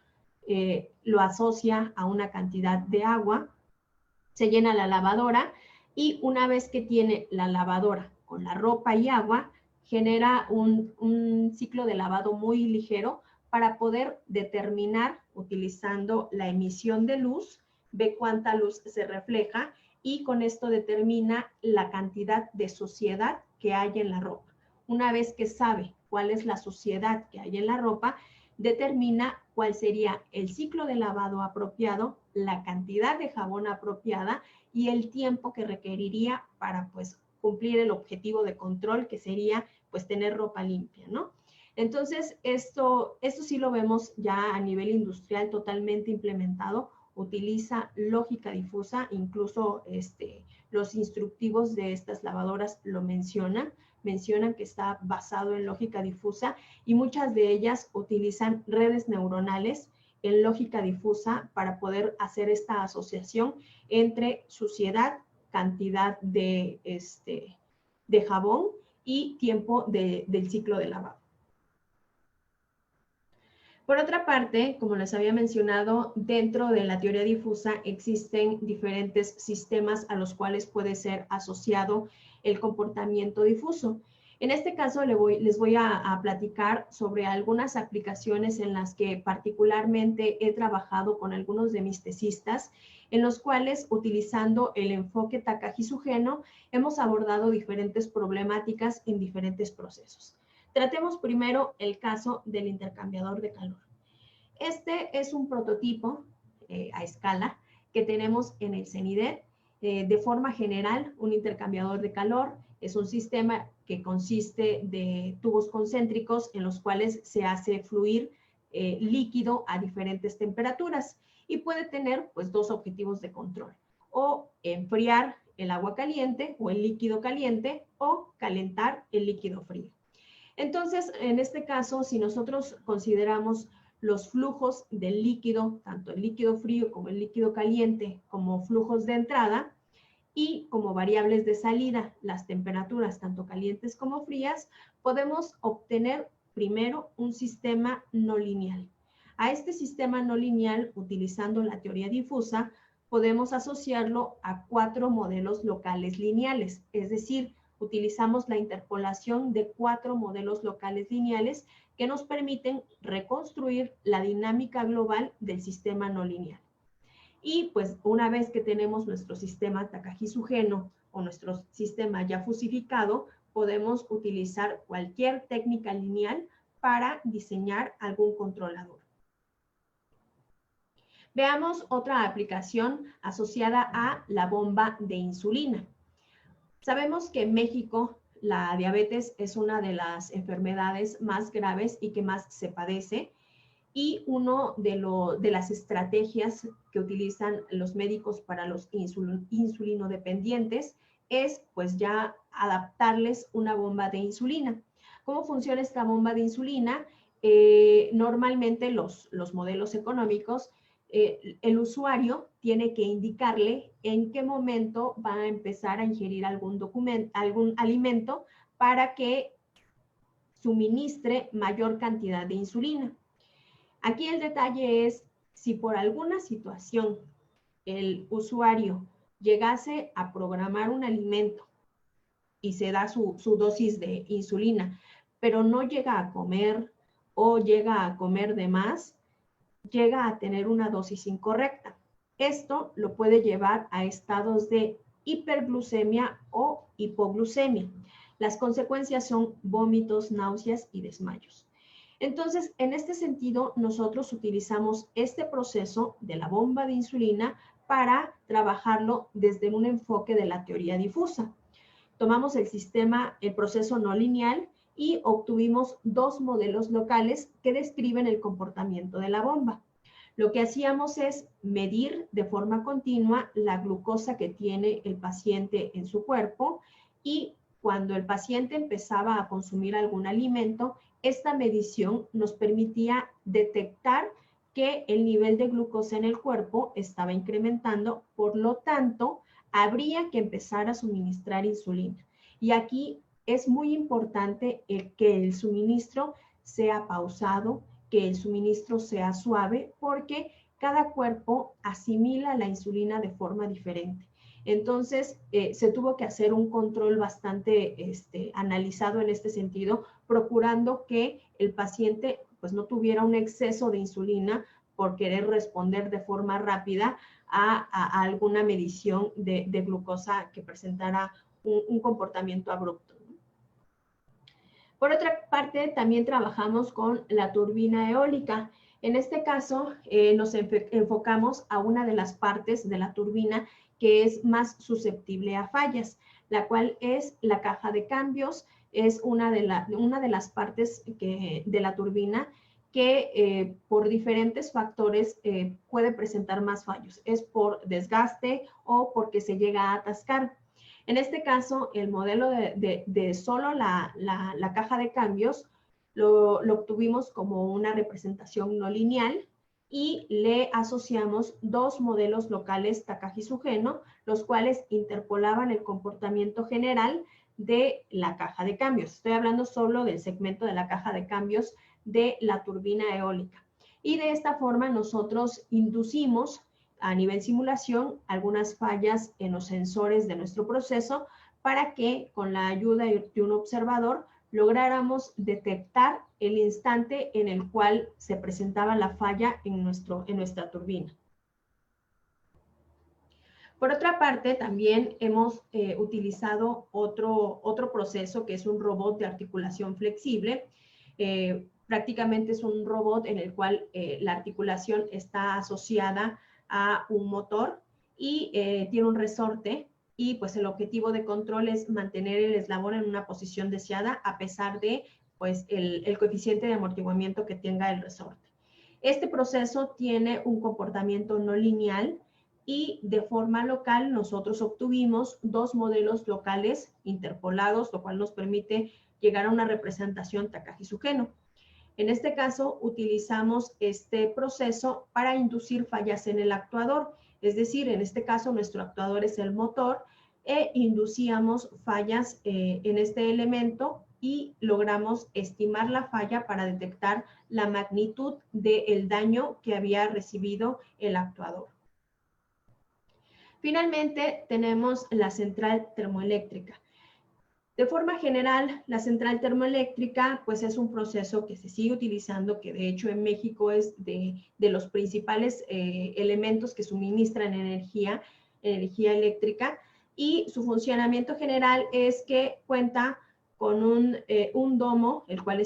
lo asocia a una cantidad de agua, se llena la lavadora y una vez que tiene la lavadora con la ropa y agua, genera un ciclo de lavado muy ligero para poder determinar, utilizando la emisión de luz, ve cuánta luz se refleja y con esto determina la cantidad de suciedad que hay en la ropa. Una vez que sabe cuál es la suciedad que hay en la ropa, determina cuál sería el ciclo de lavado apropiado, la cantidad de jabón apropiada y el tiempo que requeriría para pues cumplir el objetivo de control, que sería pues tener ropa limpia, ¿no? Entonces, esto sí lo vemos ya a nivel industrial totalmente implementado, utiliza lógica difusa, incluso los instructivos de estas lavadoras lo mencionan que está basado en lógica difusa y muchas de ellas utilizan redes neuronales en lógica difusa para poder hacer esta asociación entre suciedad, cantidad de jabón y tiempo del ciclo de lavado. Por otra parte, como les había mencionado, dentro de la teoría difusa existen diferentes sistemas a los cuales puede ser asociado el comportamiento difuso. En este caso les voy a platicar sobre algunas aplicaciones en las que particularmente he trabajado con algunos de mis tesistas, en los cuales, utilizando el enfoque Takagi-Sugeno, hemos abordado diferentes problemáticas en diferentes procesos. Tratemos primero el caso del intercambiador de calor. Este es un prototipo a escala que tenemos en el CENIDET. De forma general, un intercambiador de calor es un sistema que consiste de tubos concéntricos en los cuales se hace fluir líquido a diferentes temperaturas y puede tener pues dos objetivos de control: o enfriar el agua caliente o el líquido caliente o calentar el líquido frío. Entonces, en este caso, si nosotros consideramos los flujos del líquido, tanto el líquido frío como el líquido caliente, como flujos de entrada y como variables de salida, las temperaturas tanto calientes como frías, podemos obtener primero un sistema no lineal. A este sistema no lineal, utilizando la teoría difusa, podemos asociarlo a 4 modelos locales lineales, es decir, utilizamos la interpolación de 4 modelos locales lineales que nos permiten reconstruir la dinámica global del sistema no lineal. Y pues una vez que tenemos nuestro sistema Takagi-Sugeno o nuestro sistema ya fusificado, podemos utilizar cualquier técnica lineal para diseñar algún controlador. Veamos otra aplicación asociada a la bomba de insulina. Sabemos que en México la diabetes es una de las enfermedades más graves y que más se padece, y una de las estrategias que utilizan los médicos para los insulinodependientes es pues ya adaptarles una bomba de insulina. ¿Cómo funciona esta bomba de insulina? Normalmente los modelos económicos, el usuario tiene que indicarle en qué momento va a empezar a ingerir algún alimento para que suministre mayor cantidad de insulina. Aquí el detalle es, si por alguna situación el usuario llegase a programar un alimento y se da su dosis de insulina, pero no llega a comer o llega a comer de más, llega a tener una dosis incorrecta. Esto lo puede llevar a estados de hiperglucemia o hipoglucemia. Las consecuencias son vómitos, náuseas y desmayos. Entonces, en este sentido, nosotros utilizamos este proceso de la bomba de insulina para trabajarlo desde un enfoque de la teoría difusa. Tomamos el proceso no lineal y obtuvimos 2 modelos locales que describen el comportamiento de la bomba. Lo que hacíamos es medir de forma continua la glucosa que tiene el paciente en su cuerpo, y cuando el paciente empezaba a consumir algún alimento, esta medición nos permitía detectar que el nivel de glucosa en el cuerpo estaba incrementando, por lo tanto, habría que empezar a suministrar insulina. Y aquí es muy importante que el suministro sea pausado, que el suministro sea suave porque cada cuerpo asimila la insulina de forma diferente. Entonces, se tuvo que hacer un control bastante analizado en este sentido, procurando que el paciente pues, no tuviera un exceso de insulina por querer responder de forma rápida a alguna medición de glucosa que presentara un comportamiento abrupto. Por otra parte, también trabajamos con la turbina eólica. En este caso, nos enfocamos a una de las partes de la turbina que es más susceptible a fallas, la cual es la caja de cambios. Es una de las partes de la turbina que por diferentes factores puede presentar más fallos. Es por desgaste o porque se llega a atascar. En este caso, el modelo de solo la caja de cambios lo obtuvimos como una representación no lineal y le asociamos dos modelos locales Takagi-Sugeno, los cuales interpolaban el comportamiento general de la caja de cambios. Estoy hablando solo del segmento de la caja de cambios de la turbina eólica. Y de esta forma nosotros inducimos a nivel simulación algunas fallas en los sensores de nuestro proceso para que con la ayuda de un observador lográramos detectar el instante en el cual se presentaba la falla en nuestra turbina. Por otra parte, también hemos utilizado otro proceso que es un robot de articulación flexible. Prácticamente es un robot en el cual la articulación está asociada a un motor y tiene un resorte y pues el objetivo de control es mantener el eslabón en una posición deseada a pesar de pues el coeficiente de amortiguamiento que tenga el resorte. Este proceso tiene un comportamiento no lineal y de forma local nosotros obtuvimos dos modelos locales interpolados, lo cual nos permite llegar a una representación Takagi-Sugeno. En este caso, utilizamos este proceso para inducir fallas en el actuador. Es decir, en este caso, nuestro actuador es el motor e inducíamos fallas en este elemento y logramos estimar la falla para detectar la magnitud del daño que había recibido el actuador. Finalmente, tenemos la central termoeléctrica. De forma general, la central termoeléctrica pues es un proceso que se sigue utilizando, que de hecho en México es de los principales elementos que suministran energía eléctrica y su funcionamiento general es que cuenta con un domo, el cual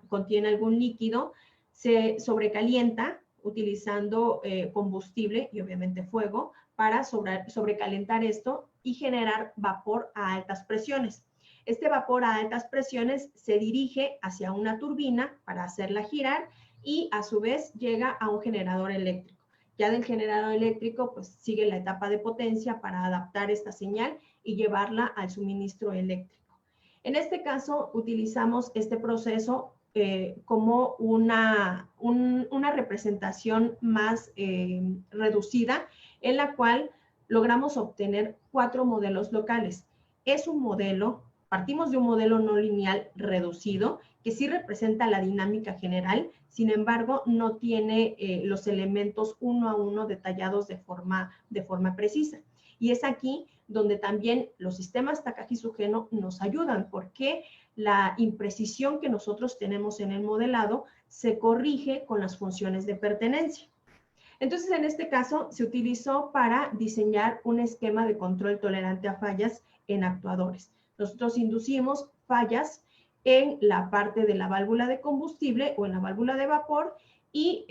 contiene algún líquido, se sobrecalienta utilizando combustible y obviamente fuego para sobrecalentar esto y generar vapor a altas presiones. Este vapor a altas presiones se dirige hacia una turbina para hacerla girar y a su vez llega a un generador eléctrico. Ya del generador eléctrico pues sigue la etapa de potencia para adaptar esta señal y llevarla al suministro eléctrico. En este caso utilizamos este proceso como una representación más reducida en la cual logramos obtener 4 modelos locales. Es un modelo. Partimos de un modelo no lineal reducido que sí representa la dinámica general, sin embargo, no tiene los elementos uno a uno detallados de forma precisa. Y es aquí donde también los sistemas Takagi-Sugeno nos ayudan, porque la imprecisión que nosotros tenemos en el modelado se corrige con las funciones de pertenencia. Entonces, en este caso, se utilizó para diseñar un esquema de control tolerante a fallas en actuadores. Nosotros inducimos fallas en la parte de la válvula de combustible o en la válvula de vapor y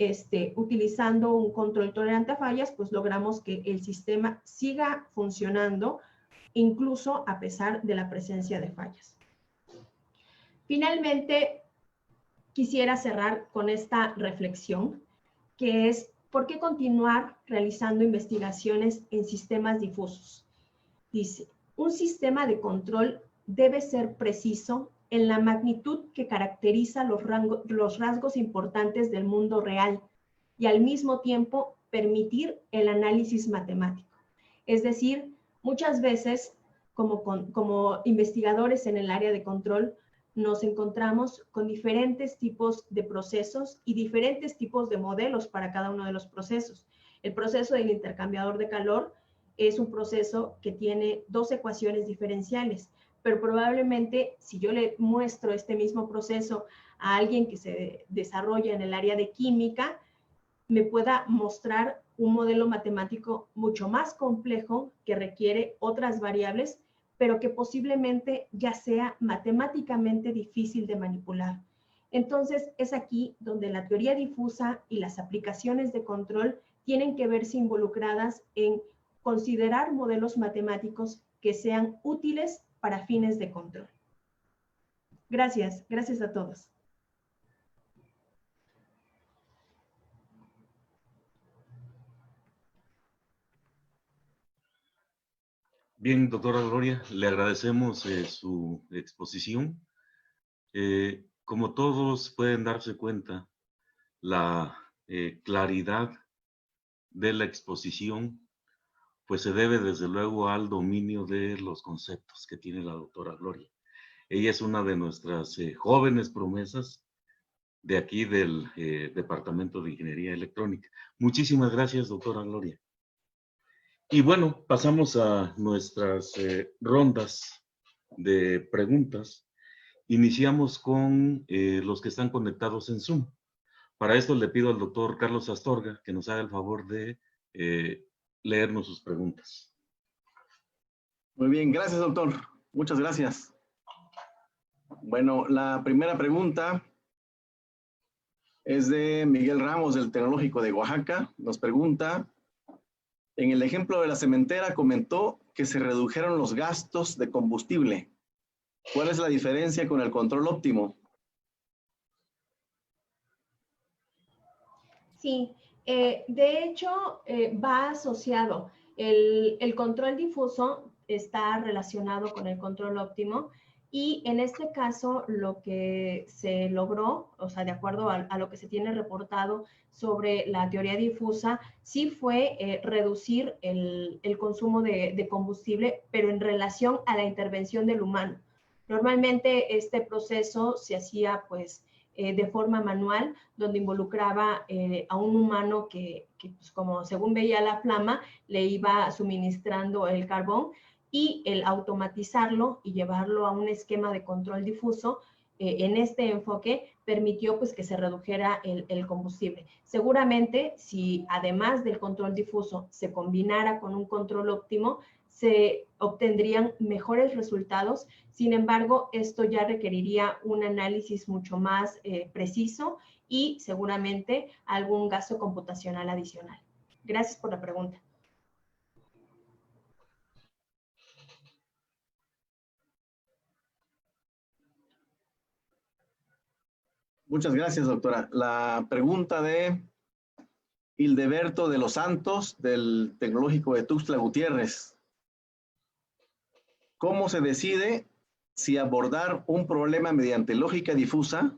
utilizando un control tolerante a fallas, pues logramos que el sistema siga funcionando incluso a pesar de la presencia de fallas. Finalmente, quisiera cerrar con esta reflexión, que es ¿por qué continuar realizando investigaciones en sistemas difusos? Dice, un sistema de control debe ser preciso en la magnitud que caracteriza los rasgos importantes del mundo real y al mismo tiempo permitir el análisis matemático. Es decir, muchas veces como investigadores en el área de control nos encontramos con diferentes tipos de procesos y diferentes tipos de modelos para cada uno de los procesos. El proceso del intercambiador de calor es un proceso que tiene dos ecuaciones diferenciales, pero probablemente si yo le muestro este mismo proceso a alguien que se desarrolla en el área de química, me pueda mostrar un modelo matemático mucho más complejo que requiere otras variables, pero que posiblemente ya sea matemáticamente difícil de manipular. Entonces, es aquí donde la teoría difusa y las aplicaciones de control tienen que verse involucradas en considerar modelos matemáticos que sean útiles para fines de control. Gracias, gracias a todos. Bien, doctora Gloria, le agradecemos su exposición. Como todos pueden darse cuenta, la claridad de la exposición pues se debe desde luego al dominio de los conceptos que tiene la doctora Gloria. Ella es una de nuestras jóvenes promesas de aquí del Departamento de Ingeniería Electrónica. Muchísimas gracias, doctora Gloria. Y bueno, pasamos a nuestras rondas de preguntas. Iniciamos con los que están conectados en Zoom. Para esto le pido al doctor Carlos Astorga que nos haga el favor de leernos sus preguntas. Muy bien, gracias, doctor. Muchas gracias. Bueno, la primera pregunta es de Miguel Ramos, del Tecnológico de Oaxaca. Nos pregunta, en el ejemplo de la cementera comentó que se redujeron los gastos de combustible. ¿Cuál es la diferencia con el control óptimo? Sí, de hecho va asociado. El control difuso está relacionado con el control óptimo y en este caso lo que se logró, o sea, de acuerdo a lo que se tiene reportado sobre la teoría difusa, sí fue reducir el consumo de combustible, pero en relación a la intervención del humano. Normalmente este proceso se hacía pues de forma manual, donde involucraba a un humano que pues, como según veía la flama, le iba suministrando el carbón, y el automatizarlo y llevarlo a un esquema de control difuso, en este enfoque permitió pues que se redujera el combustible. Seguramente si además del control difuso se combinara con un control óptimo, se obtendrían mejores resultados. Sin embargo, esto ya requeriría un análisis mucho más preciso y seguramente algún gasto computacional adicional. Gracias por la pregunta. Muchas gracias, doctora. La pregunta de Hildeberto de los Santos, del Tecnológico de Tuxtla Gutiérrez. ¿Cómo se decide si abordar un problema mediante lógica difusa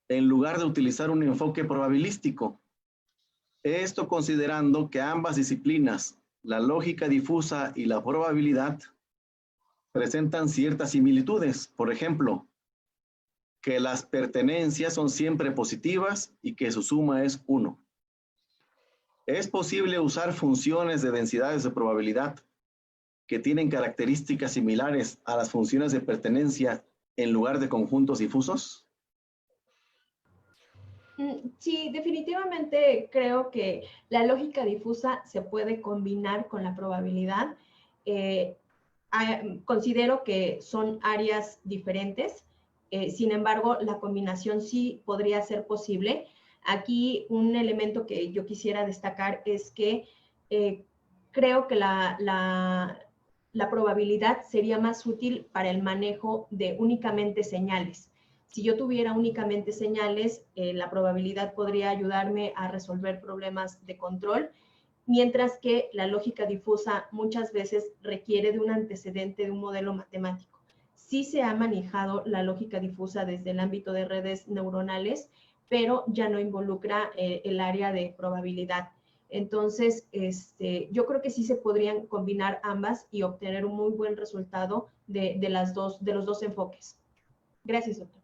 en lugar de utilizar un enfoque probabilístico? Esto considerando que ambas disciplinas, la lógica difusa y la probabilidad, presentan ciertas similitudes. Por ejemplo, que las pertenencias son siempre positivas y que su suma es 1. ¿Es posible usar funciones de densidades de probabilidad que tienen características similares a las funciones de pertenencia en lugar de conjuntos difusos? Sí, definitivamente creo que la lógica difusa se puede combinar con la probabilidad. Considero que son áreas diferentes. Sin embargo, la combinación sí podría ser posible. Aquí un elemento que yo quisiera destacar es que creo que la probabilidad sería más útil para el manejo de únicamente señales. Si yo tuviera únicamente señales, la probabilidad podría ayudarme a resolver problemas de control, mientras que la lógica difusa muchas veces requiere de un antecedente de un modelo matemático. Sí se ha manejado la lógica difusa desde el ámbito de redes neuronales, pero ya no involucra el área de probabilidad. Entonces, yo creo que sí se podrían combinar ambas y obtener un muy buen resultado de los dos enfoques. Gracias, doctor.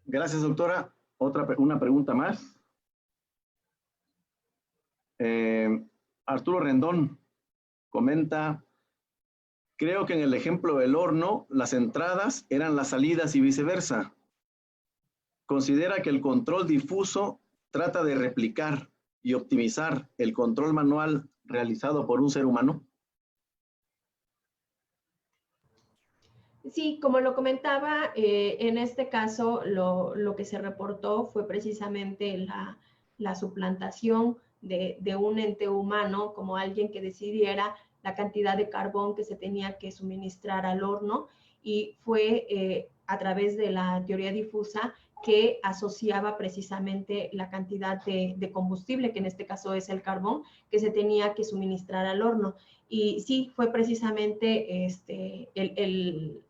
Gracias, doctora. Una pregunta más. Arturo Rendón comenta, creo que en el ejemplo del horno, las entradas eran las salidas y viceversa. ¿Considera que el control difuso trata de replicar y optimizar el control manual realizado por un ser humano? Sí, como lo comentaba, en este caso lo que se reportó fue precisamente la suplantación de un ente humano como alguien que decidiera la cantidad de carbón que se tenía que suministrar al horno, y fue a través de la teoría difusa que asociaba precisamente la cantidad de combustible, que en este caso es el carbón, que se tenía que suministrar al horno. Y sí, fue precisamente el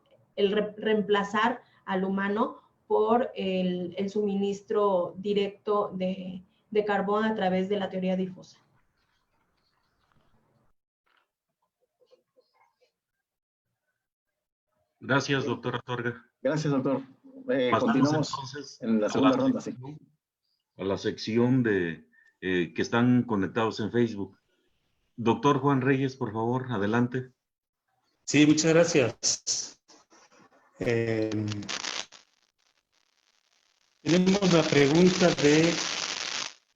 reemplazar al humano por el suministro directo de carbón a través de la teoría difusa. Gracias, doctora Torga. Gracias, doctor. Pasamos Continuamos entonces en la a segunda ronda, sí. a la sección de que están conectados en Facebook. Doctor Juan Reyes, por favor, adelante. Sí, muchas gracias. Tenemos la pregunta de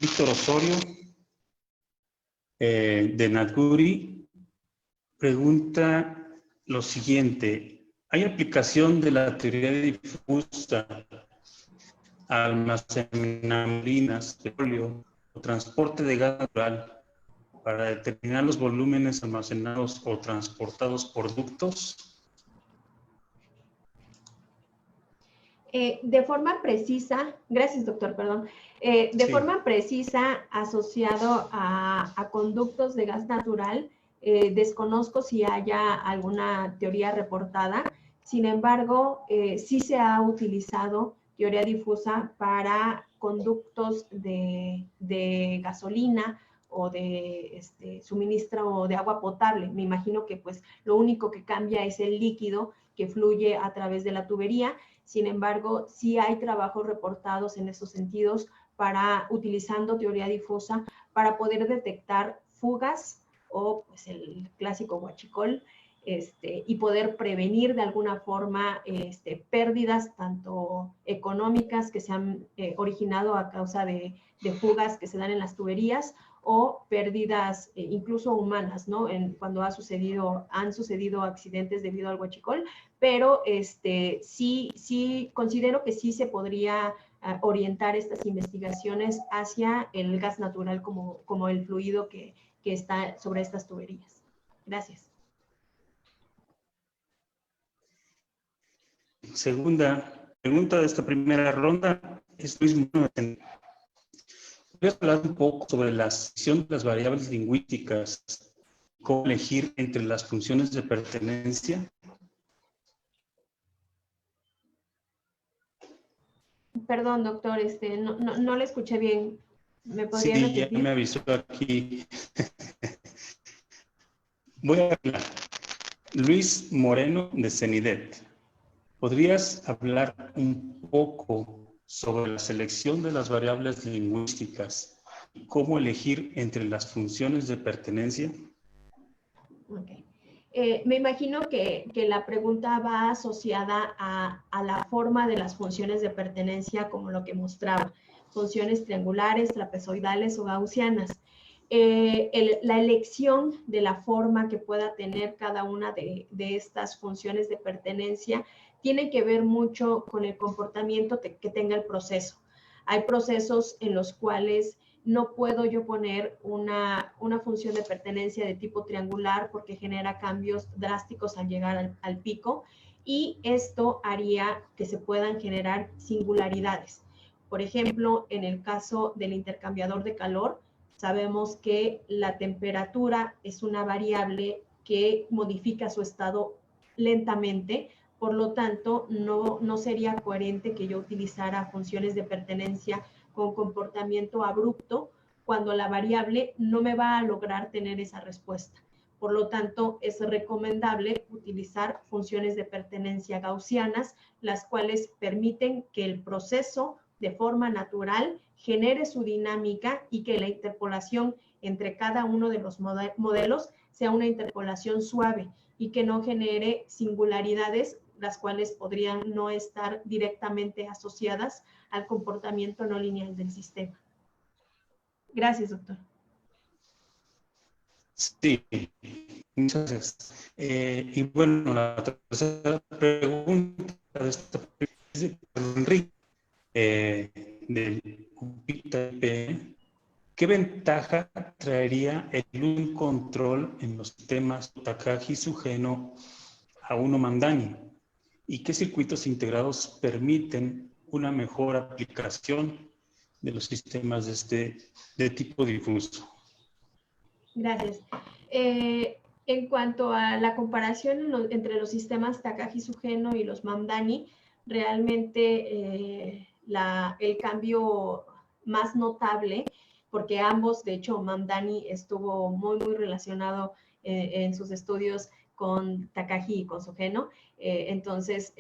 Víctor Osorio, de Naguri. Pregunta lo siguiente: ¿hay aplicación de la teoría difusa a almacenamientos de petróleo o transporte de gas natural para determinar los volúmenes almacenados o transportados por ductos? De forma precisa, gracias doctor, perdón, de forma precisa asociado a conductos de gas natural, desconozco si haya alguna teoría reportada. Sin embargo, sí se ha utilizado teoría difusa para conductos de gasolina o de suministro de agua potable. Me imagino que pues lo único que cambia es el líquido que fluye a través de la tubería. Sin embargo, sí hay trabajos reportados en esos sentidos para utilizando teoría difusa para poder detectar fugas o pues el clásico huachicol, y poder prevenir de alguna forma pérdidas tanto económicas que se han originado a causa de fugas que se dan en las tuberías, o pérdidas incluso humanas, ¿no? Cuando han sucedido accidentes debido al huachicol, pero sí considero que sí se podría orientar estas investigaciones hacia el gas natural como el fluido que está sobre estas tuberías. Gracias. Segunda pregunta de esta primera ronda es Luis Moreno. ¿Podrías hablar un poco sobre la sección de las variables lingüísticas? ¿Cómo elegir entre las funciones de pertenencia? Perdón, doctor, no le escuché bien. ¿Me podría repetir? Sí, ya me avisó aquí. Voy a hablar. Luis Moreno, de CENIDET. ¿Podrías hablar un poco sobre la selección de las variables lingüísticas y cómo elegir entre las funciones de pertenencia? Okay. Me imagino que la pregunta va asociada a la forma de las funciones de pertenencia, como lo que mostraba, funciones triangulares, trapezoidales o gaussianas. La elección de la forma que pueda tener cada una de estas funciones de pertenencia tiene que ver mucho con el comportamiento que tenga el proceso. Hay procesos en los cuales no puedo yo poner una función de pertenencia de tipo triangular porque genera cambios drásticos al llegar al pico, y esto haría que se puedan generar singularidades. Por ejemplo, en el caso del intercambiador de calor, sabemos que la temperatura es una variable que modifica su estado lentamente. Por lo tanto, no sería coherente que yo utilizara funciones de pertenencia con comportamiento abrupto cuando la variable no me va a lograr tener esa respuesta. Por lo tanto, es recomendable utilizar funciones de pertenencia gaussianas, las cuales permiten que el proceso de forma natural genere su dinámica y que la interpolación entre cada uno de los modelos sea una interpolación suave y que no genere singularidades, las cuales podrían no estar directamente asociadas al comportamiento no lineal del sistema. Gracias, doctor. Sí, muchas gracias. Y bueno, la tercera pregunta de esta es de Enrique, del Upita IP. ¿Qué ventaja traería el control en los sistemas Takagi Sugeno a uno Mamdani? ¿Y qué circuitos integrados permiten una mejor aplicación de los sistemas de tipo difuso? Gracias. En cuanto a la comparación entre los sistemas Takagi Sugeno y los Mamdani, realmente el cambio más notable, porque ambos, de hecho, Mamdani estuvo muy relacionado en sus estudios con Takagi y con Sugeno. Entonces,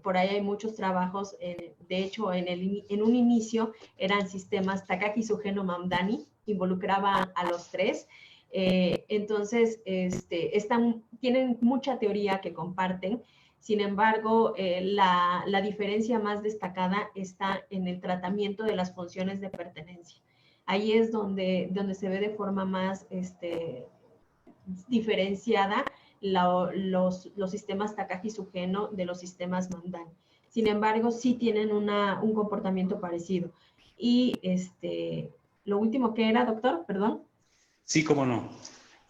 por ahí hay muchos trabajos. De hecho, en un inicio eran sistemas Takagi Sugeno Mamdani, involucraban a los tres. Entonces, tienen mucha teoría que comparten. Sin embargo, la diferencia más destacada está en el tratamiento de las funciones de pertenencia. Ahí es donde se ve de forma más diferenciada los sistemas Takagi Sugeno de los sistemas Mamdani. Sin embargo, sí tienen un comportamiento parecido. Y lo último que era, doctor, perdón. Sí, cómo no,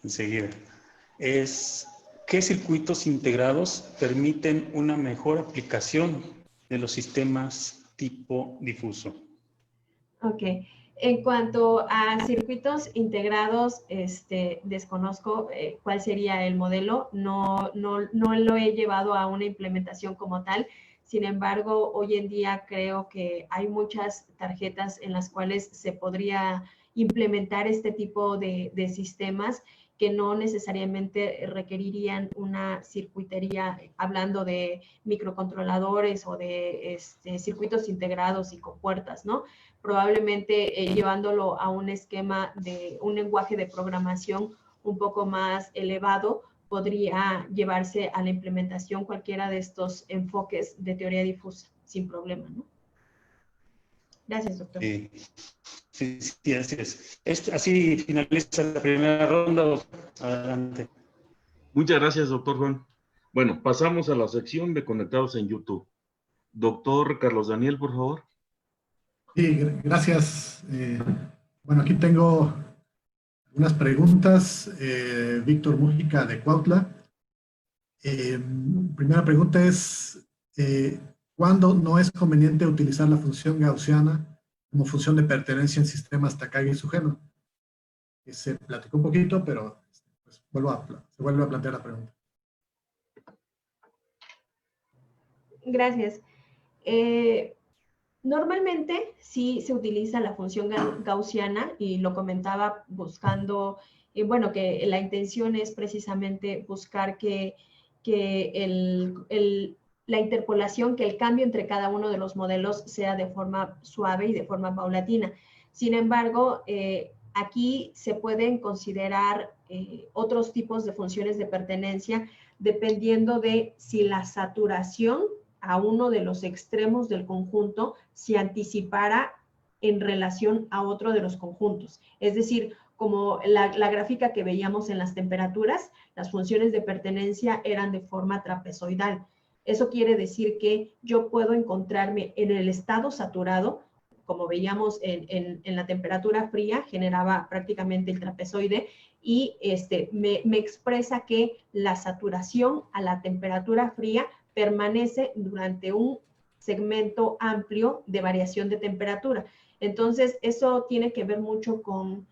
enseguida. ¿Qué circuitos integrados permiten una mejor aplicación de los sistemas tipo difuso? Ok. En cuanto a circuitos integrados, desconozco cuál sería el modelo. No lo he llevado a una implementación como tal. Sin embargo, hoy en día creo que hay muchas tarjetas en las cuales se podría implementar este tipo de sistemas que no necesariamente requerirían una circuitería, hablando de microcontroladores o de circuitos integrados y compuertas, ¿no? Probablemente llevándolo a un esquema de un lenguaje de programación un poco más elevado, podría llevarse a la implementación cualquiera de estos enfoques de teoría difusa sin problema, ¿no? Gracias, doctor. Sí, así es. Así finaliza la primera ronda, doctor. Adelante. Muchas gracias, doctor Juan. Bueno, pasamos a la sección de conectados en YouTube. Doctor Carlos Daniel, por favor. Sí, gracias. Bueno, aquí tengo unas preguntas. Víctor Mújica de Cuautla. Primera pregunta es, ¿cuándo no es conveniente utilizar la función gaussiana como función de pertenencia en sistemas Takagi Sugeno? Se platicó un poquito, pero pues, se vuelve a plantear la pregunta. Gracias. Normalmente sí se utiliza la función gaussiana y lo comentaba buscando, bueno, que la intención es precisamente buscar que la interpolación, que el cambio entre cada uno de los modelos sea de forma suave y de forma paulatina. Sin embargo, aquí se pueden considerar otros tipos de funciones de pertenencia dependiendo de si la saturación a uno de los extremos del conjunto se anticipara en relación a otro de los conjuntos. Es decir, como la gráfica que veíamos en las temperaturas, las funciones de pertenencia eran de forma trapezoidal. Eso quiere decir que yo puedo encontrarme en el estado saturado, como veíamos en la temperatura fría, generaba prácticamente el trapezoide, y me expresa que la saturación a la temperatura fría permanece durante un segmento amplio de variación de temperatura. Entonces, eso tiene que ver mucho con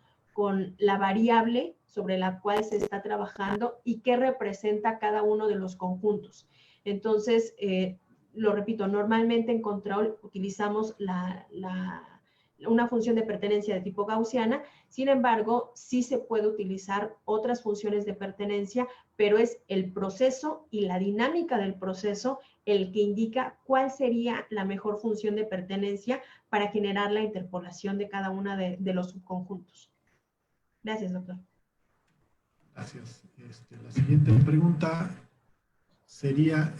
la variable sobre la cual se está trabajando y qué representa cada uno de los conjuntos. Entonces, lo repito, normalmente en control utilizamos la una función de pertenencia de tipo gaussiana. Sin embargo, sí se puede utilizar otras funciones de pertenencia, pero es el proceso y la dinámica del proceso el que indica cuál sería la mejor función de pertenencia para generar la interpolación de cada una de los subconjuntos. Gracias, doctor. Gracias. La siguiente pregunta sería,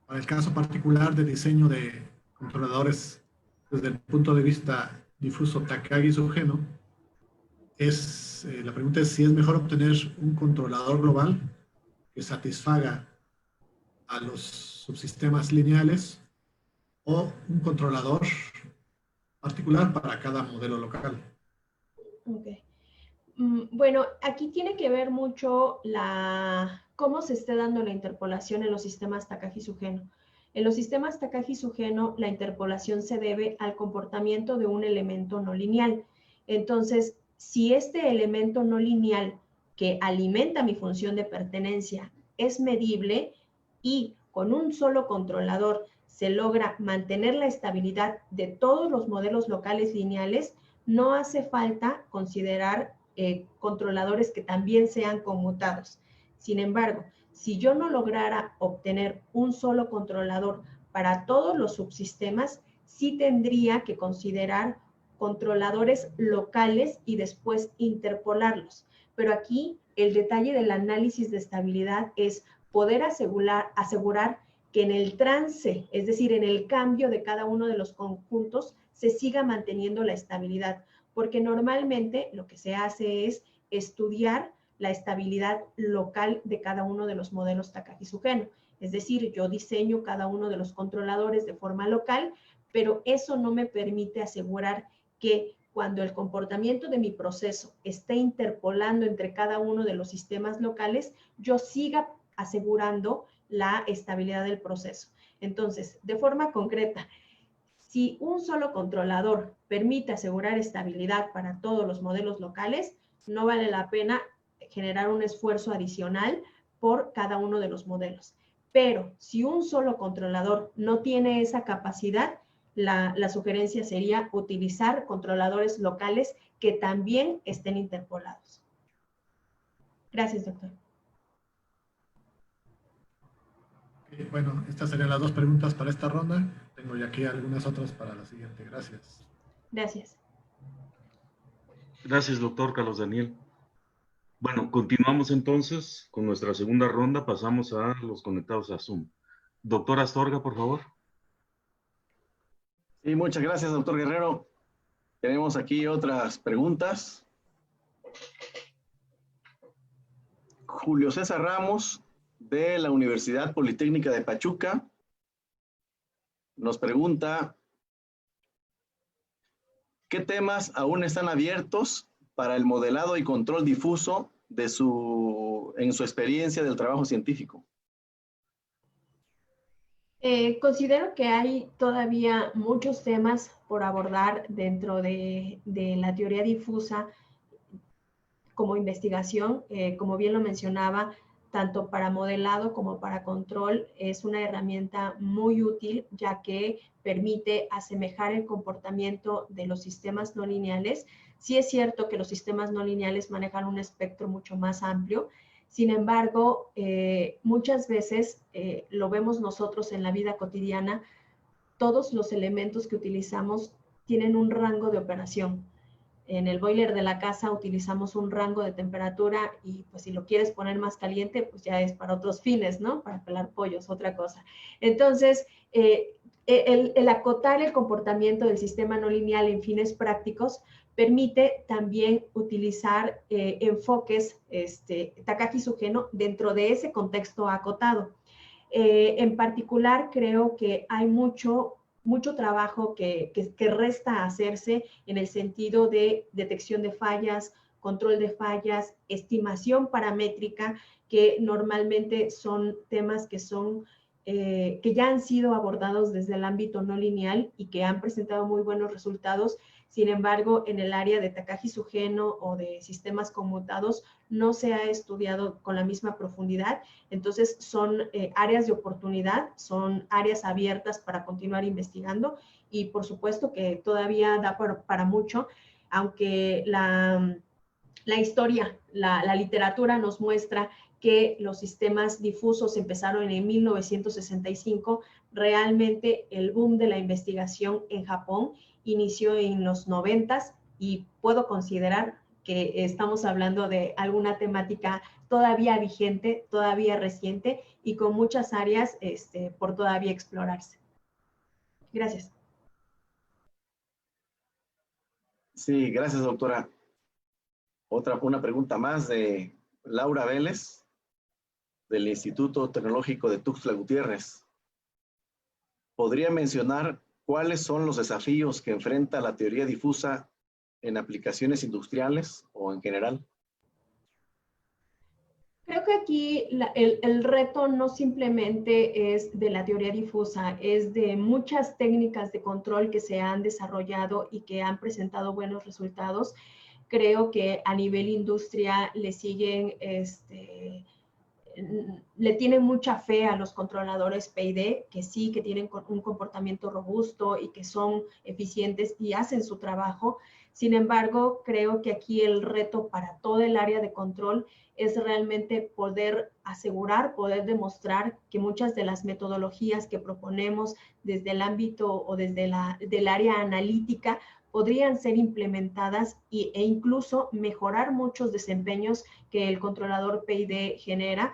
para el caso particular de diseño de controladores desde el punto de vista difuso Takagi-Sugeno, la pregunta es si es mejor obtener un controlador global que satisfaga a los subsistemas lineales o un controlador particular para cada modelo local. Okay. Bueno, aquí tiene que ver mucho cómo se esté dando la interpolación en los sistemas Takagi-Sugeno. En los sistemas Takagi-Sugeno, la interpolación se debe al comportamiento de un elemento no lineal. Entonces, si este elemento no lineal que alimenta mi función de pertenencia es medible y con un solo controlador se logra mantener la estabilidad de todos los modelos locales lineales, no hace falta considerar controladores que también sean conmutados. Sin embargo, si yo no lograra obtener un solo controlador para todos los subsistemas, sí tendría que considerar controladores locales y después interpolarlos. Pero aquí el detalle del análisis de estabilidad es poder asegurar que en el trance, es decir, en el cambio de cada uno de los conjuntos, se siga manteniendo la estabilidad, porque normalmente lo que se hace es estudiar la estabilidad local de cada uno de los modelos Takagi-Sugeno. Es decir, yo diseño cada uno de los controladores de forma local, pero eso no me permite asegurar que cuando el comportamiento de mi proceso esté interpolando entre cada uno de los sistemas locales, yo siga asegurando la estabilidad del proceso. Entonces, de forma concreta, si un solo controlador permite asegurar estabilidad para todos los modelos locales, no vale la pena generar un esfuerzo adicional por cada uno de los modelos. Pero si un solo controlador no tiene esa capacidad, la sugerencia sería utilizar controladores locales que también estén interpolados. Gracias, doctor. Bueno, estas serían las dos preguntas para esta ronda. Tengo ya aquí algunas otras para la siguiente. Gracias. Gracias. Gracias, doctor Carlos Daniel. Bueno, continuamos entonces con nuestra segunda ronda. Pasamos a los conectados a Zoom. Doctor Astorga, por favor. Sí, muchas gracias, doctor Guerrero. Tenemos aquí otras preguntas. Julio César Ramos, de la Universidad Politécnica de Pachuca, nos pregunta: ¿qué temas aún están abiertos para el modelado y control difuso en su experiencia del trabajo científico? Considero que hay todavía muchos temas por abordar dentro de la teoría difusa como investigación. Como bien lo mencionaba, tanto para modelado como para control, es una herramienta muy útil, ya que permite asemejar el comportamiento de los sistemas no lineales. Sí es cierto que los sistemas no lineales manejan un espectro mucho más amplio. Sin embargo, muchas veces lo vemos nosotros en la vida cotidiana, todos los elementos que utilizamos tienen un rango de operación. En el boiler de la casa utilizamos un rango de temperatura y pues si lo quieres poner más caliente, pues ya es para otros fines, ¿no? Para pelar pollos, otra cosa. Entonces, el acotar el comportamiento del sistema no lineal en fines prácticos permite también utilizar enfoques Takagi-Sugeno dentro de ese contexto acotado. En particular, creo que hay mucho trabajo que resta hacerse en el sentido de detección de fallas, control de fallas, estimación paramétrica, que normalmente son temas que ya han sido abordados desde el ámbito no lineal y que han presentado muy buenos resultados. Sin embargo, en el área de Takagi-Sugeno o de sistemas conmutados no se ha estudiado con la misma profundidad. Entonces, son áreas de oportunidad, son áreas abiertas para continuar investigando y por supuesto que todavía da para mucho, aunque la historia, la literatura nos muestra que los sistemas difusos empezaron en 1965, realmente el boom de la investigación en Japón inició en los 90s y puedo considerar que estamos hablando de alguna temática todavía vigente, todavía reciente y con muchas áreas por todavía explorarse. Gracias. Sí, gracias, doctora. Una pregunta más de Laura Vélez, del Instituto Tecnológico de Tuxtla Gutiérrez. ¿Podría mencionar cuáles son los desafíos que enfrenta la teoría difusa en aplicaciones industriales o en general? Creo que aquí el reto no simplemente es de la teoría difusa, es de muchas técnicas de control que se han desarrollado y que han presentado buenos resultados. Creo que a nivel industria le siguen, le tienen mucha fe a los controladores PID, que sí, que tienen un comportamiento robusto y que son eficientes y hacen su trabajo. Sin embargo, creo que aquí el reto para todo el área de control es realmente poder asegurar, poder demostrar que muchas de las metodologías que proponemos desde el ámbito o desde del área analítica podrían ser implementadas e incluso mejorar muchos desempeños que el controlador PID genera,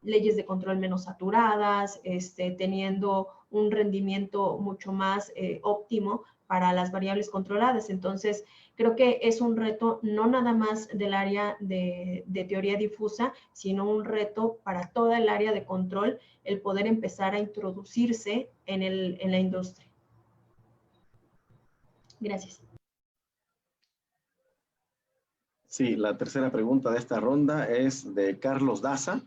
leyes de control menos saturadas, teniendo un rendimiento mucho más óptimo para las variables controladas. Entonces, creo que es un reto no nada más del área de teoría difusa, sino un reto para toda el área de control, el poder empezar a introducirse en la industria. Gracias. Sí, la tercera pregunta de esta ronda es de Carlos Daza,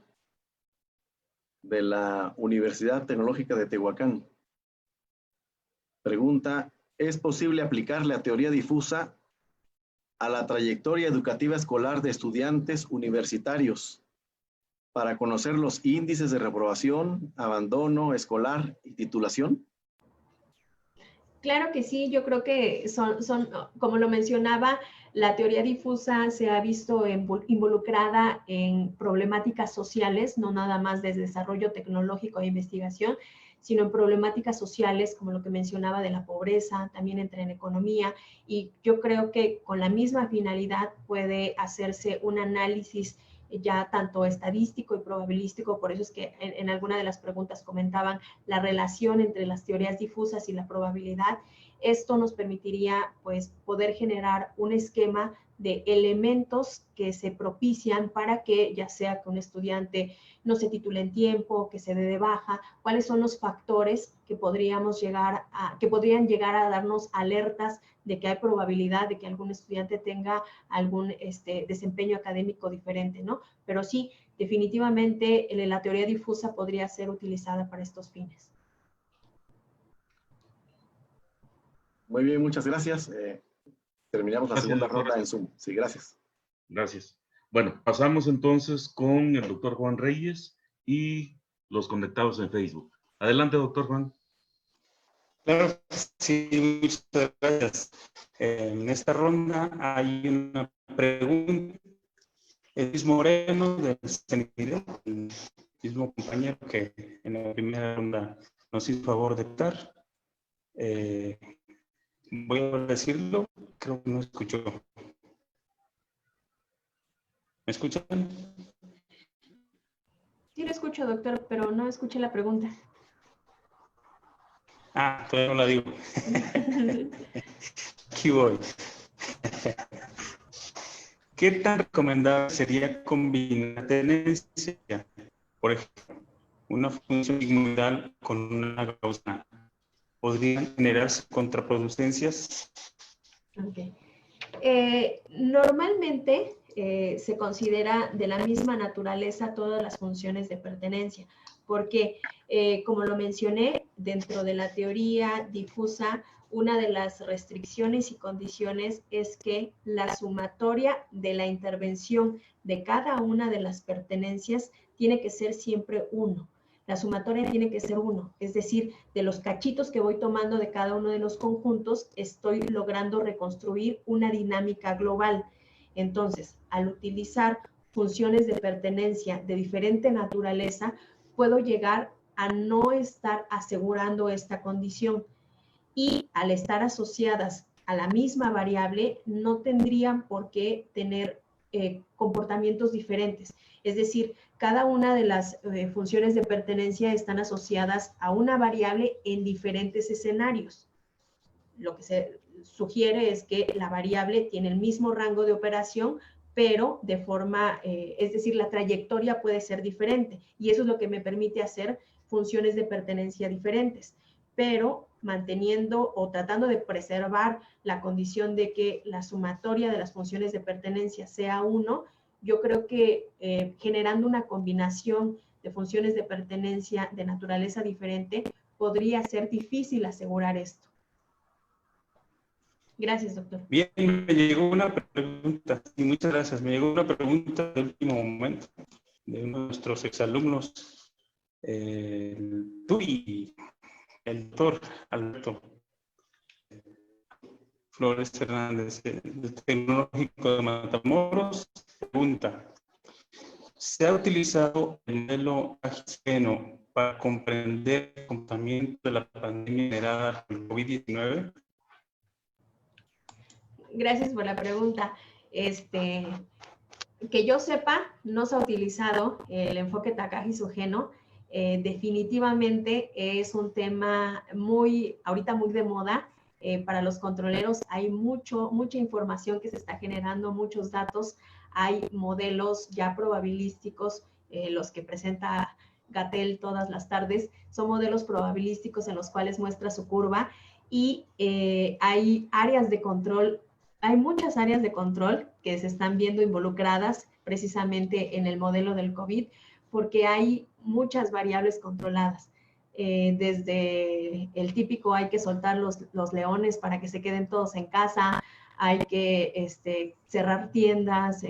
de la Universidad Tecnológica de Tehuacán. Pregunta, ¿es posible aplicar la teoría difusa a la trayectoria educativa escolar de estudiantes universitarios para conocer los índices de reprobación, abandono escolar y titulación? Claro que sí, yo creo que son, como lo mencionaba, la teoría difusa se ha visto involucrada en problemáticas sociales, no nada más desde desarrollo tecnológico e investigación, sino en problemáticas sociales, como lo que mencionaba de la pobreza, también entra en economía, y yo creo que con la misma finalidad puede hacerse un análisis ya tanto estadístico y probabilístico, por eso es que en alguna de las preguntas comentaban la relación entre las teorías difusas y la probabilidad. Esto nos permitiría pues poder generar un esquema de elementos que se propician para que ya sea que un estudiante no se titule en tiempo, que se dé de baja, cuáles son los factores que podrían llegar a darnos alertas de que hay probabilidad de que algún estudiante tenga algún desempeño académico diferente, ¿no? Pero sí, definitivamente la teoría difusa podría ser utilizada para estos fines. Muy bien, muchas gracias. Terminamos la segunda ronda en Zoom. Sí, gracias. Gracias. Bueno, pasamos entonces con el doctor Juan Reyes y los conectados en Facebook. Adelante, doctor Juan. Claro, sí, muchas gracias. En esta ronda hay una pregunta. Luis Moreno de CENIDE, el mismo compañero que en la primera ronda nos hizo favor de estar. Voy a decirlo, creo que no escuchó. ¿Me escuchan? Sí lo escucho, doctor, pero no escuché la pregunta. Ah, todavía no la digo. Aquí voy. ¿Qué tan recomendable sería combinar tenencia, por ejemplo, una función sigmoidal con una gaussiana? ¿Podrían generarse contraproducencias? Okay. Normalmente se considera de la misma naturaleza todas las funciones de pertenencia. porque, como lo mencioné, dentro de la teoría difusa, una de las restricciones y condiciones es que la sumatoria de la intervención de cada una de las pertenencias tiene que ser siempre 1. La sumatoria tiene que ser 1, es decir, de los cachitos que voy tomando de cada uno de los conjuntos, estoy logrando reconstruir una dinámica global. Entonces, al utilizar funciones de pertenencia de diferente naturaleza, puedo llegar a no estar asegurando esta condición. Y al estar asociadas a la misma variable, no tendrían por qué tener comportamientos diferentes. Es decir, cada una de las funciones de pertenencia están asociadas a una variable en diferentes escenarios. Lo que se sugiere es que la variable tiene el mismo rango de operación, pero de forma, es decir, la trayectoria puede ser diferente. Y eso es lo que me permite hacer funciones de pertenencia diferentes. Pero manteniendo o tratando de preservar la condición de que la sumatoria de las funciones de pertenencia sea 1, yo creo que generando una combinación de funciones de pertenencia de naturaleza diferente, podría ser difícil asegurar esto. Gracias, doctor. Bien, me llegó una pregunta, y muchas gracias. Me llegó una pregunta de último momento de uno de nuestros exalumnos, tú y el doctor Alberto Flores Hernández, del Tecnológico de Matamoros. Pregunta: ¿se ha utilizado el modelo Agisteno para comprender el comportamiento de la pandemia generada por el COVID-19? Gracias por la pregunta. Que yo sepa, no se ha utilizado el enfoque Takagi-Sugeno. Definitivamente es un tema ahorita muy de moda. Para los controleros hay mucha información que se está generando, muchos datos. Hay modelos ya probabilísticos, los que presenta Gatell todas las tardes, son modelos probabilísticos en los cuales muestra su curva, y hay áreas de control. Hay muchas áreas de control que se están viendo involucradas precisamente en el modelo del COVID, porque hay muchas variables controladas. Desde el típico hay que soltar los leones para que se queden todos en casa, hay que cerrar tiendas,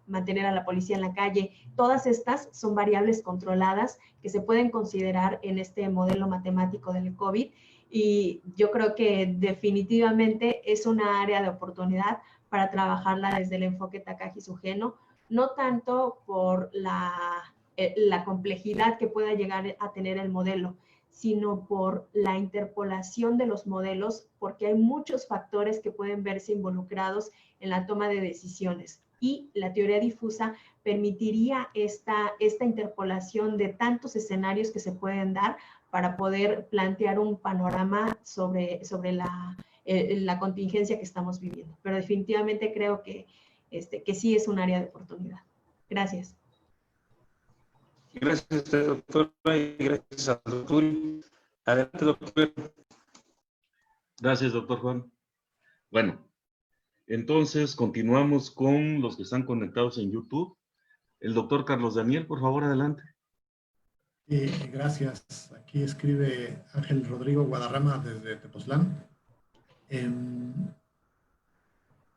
mantener a la policía en la calle. Todas estas son variables controladas que se pueden considerar en este modelo matemático del COVID. Y yo creo que definitivamente es una área de oportunidad para trabajarla desde el enfoque Takagi-Sugeno, no tanto por la complejidad que pueda llegar a tener el modelo, sino por la interpolación de los modelos, porque hay muchos factores que pueden verse involucrados en la toma de decisiones. Y la teoría difusa permitiría esta interpolación de tantos escenarios que se pueden dar para poder plantear un panorama sobre la contingencia que estamos viviendo. Pero definitivamente creo que sí es un área de oportunidad. Gracias. Gracias, doctora, y gracias al doctor. Adelante, doctor. Gracias, doctor Juan. Bueno, entonces continuamos con los que están conectados en YouTube. El doctor Carlos Daniel, por favor, adelante. Gracias. Aquí escribe Ángel Rodrigo Guadarrama desde Tepoztlán.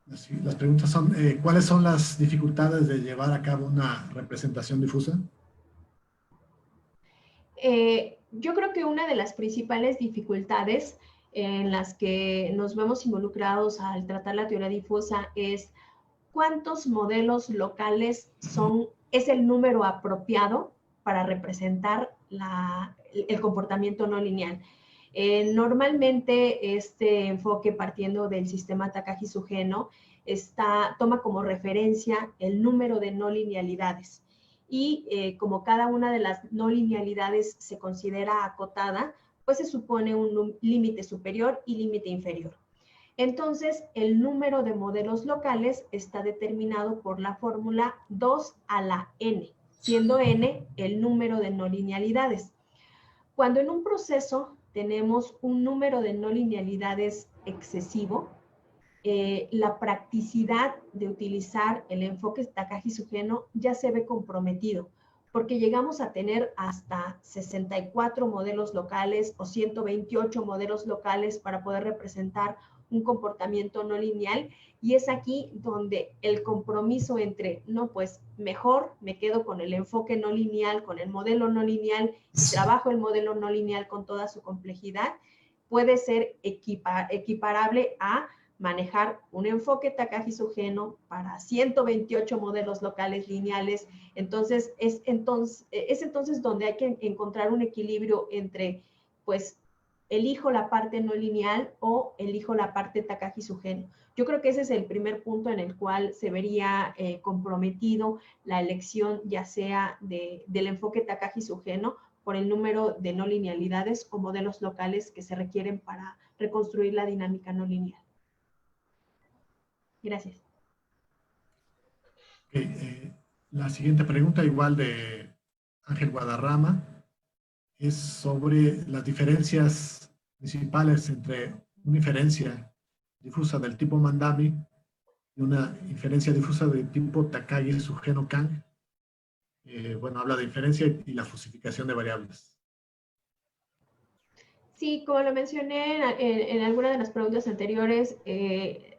Las preguntas son, ¿cuáles son las dificultades de llevar a cabo una representación difusa? Yo creo que una de las principales dificultades en las que nos vemos involucrados al tratar la teoría difusa es cuántos modelos locales es el número apropiado para representar el comportamiento no lineal. Normalmente este enfoque, partiendo del sistema Takagi-Sugeno, toma como referencia el número de no linealidades. Y como cada una de las no linealidades se considera acotada, pues se supone un límite superior y límite inferior. Entonces, el número de modelos locales está determinado por la fórmula 2 a la n, siendo n el número de no linealidades. Cuando en un proceso tenemos un número de no linealidades excesivo, la practicidad de utilizar el enfoque Takagi-Sugeno ya se ve comprometido, porque llegamos a tener hasta 64 modelos locales o 128 modelos locales para poder representar un comportamiento no lineal, y es aquí donde el compromiso entre, no, pues mejor me quedo con el enfoque no lineal, con el modelo no lineal, y trabajo el modelo no lineal con toda su complejidad, puede ser equiparable a manejar un enfoque Takagi-Sugeno para 128 modelos locales lineales. Entonces, es entonces donde hay que encontrar un equilibrio entre, pues, elijo la parte no lineal o elijo la parte Takagi-Sugeno. Yo creo que ese es el primer punto en el cual se vería comprometido la elección, ya sea del enfoque Takagi-Sugeno, por el número de no linealidades o modelos locales que se requieren para reconstruir la dinámica no lineal. Gracias. Okay, la siguiente pregunta, igual de Ángel Guadarrama, es sobre las diferencias principales entre una inferencia difusa del tipo Mandami y una inferencia difusa del tipo Takagi-Sugeno-Kang. Bueno, habla de inferencia y la fusificación de variables. Sí, como lo mencioné en alguna de las preguntas anteriores,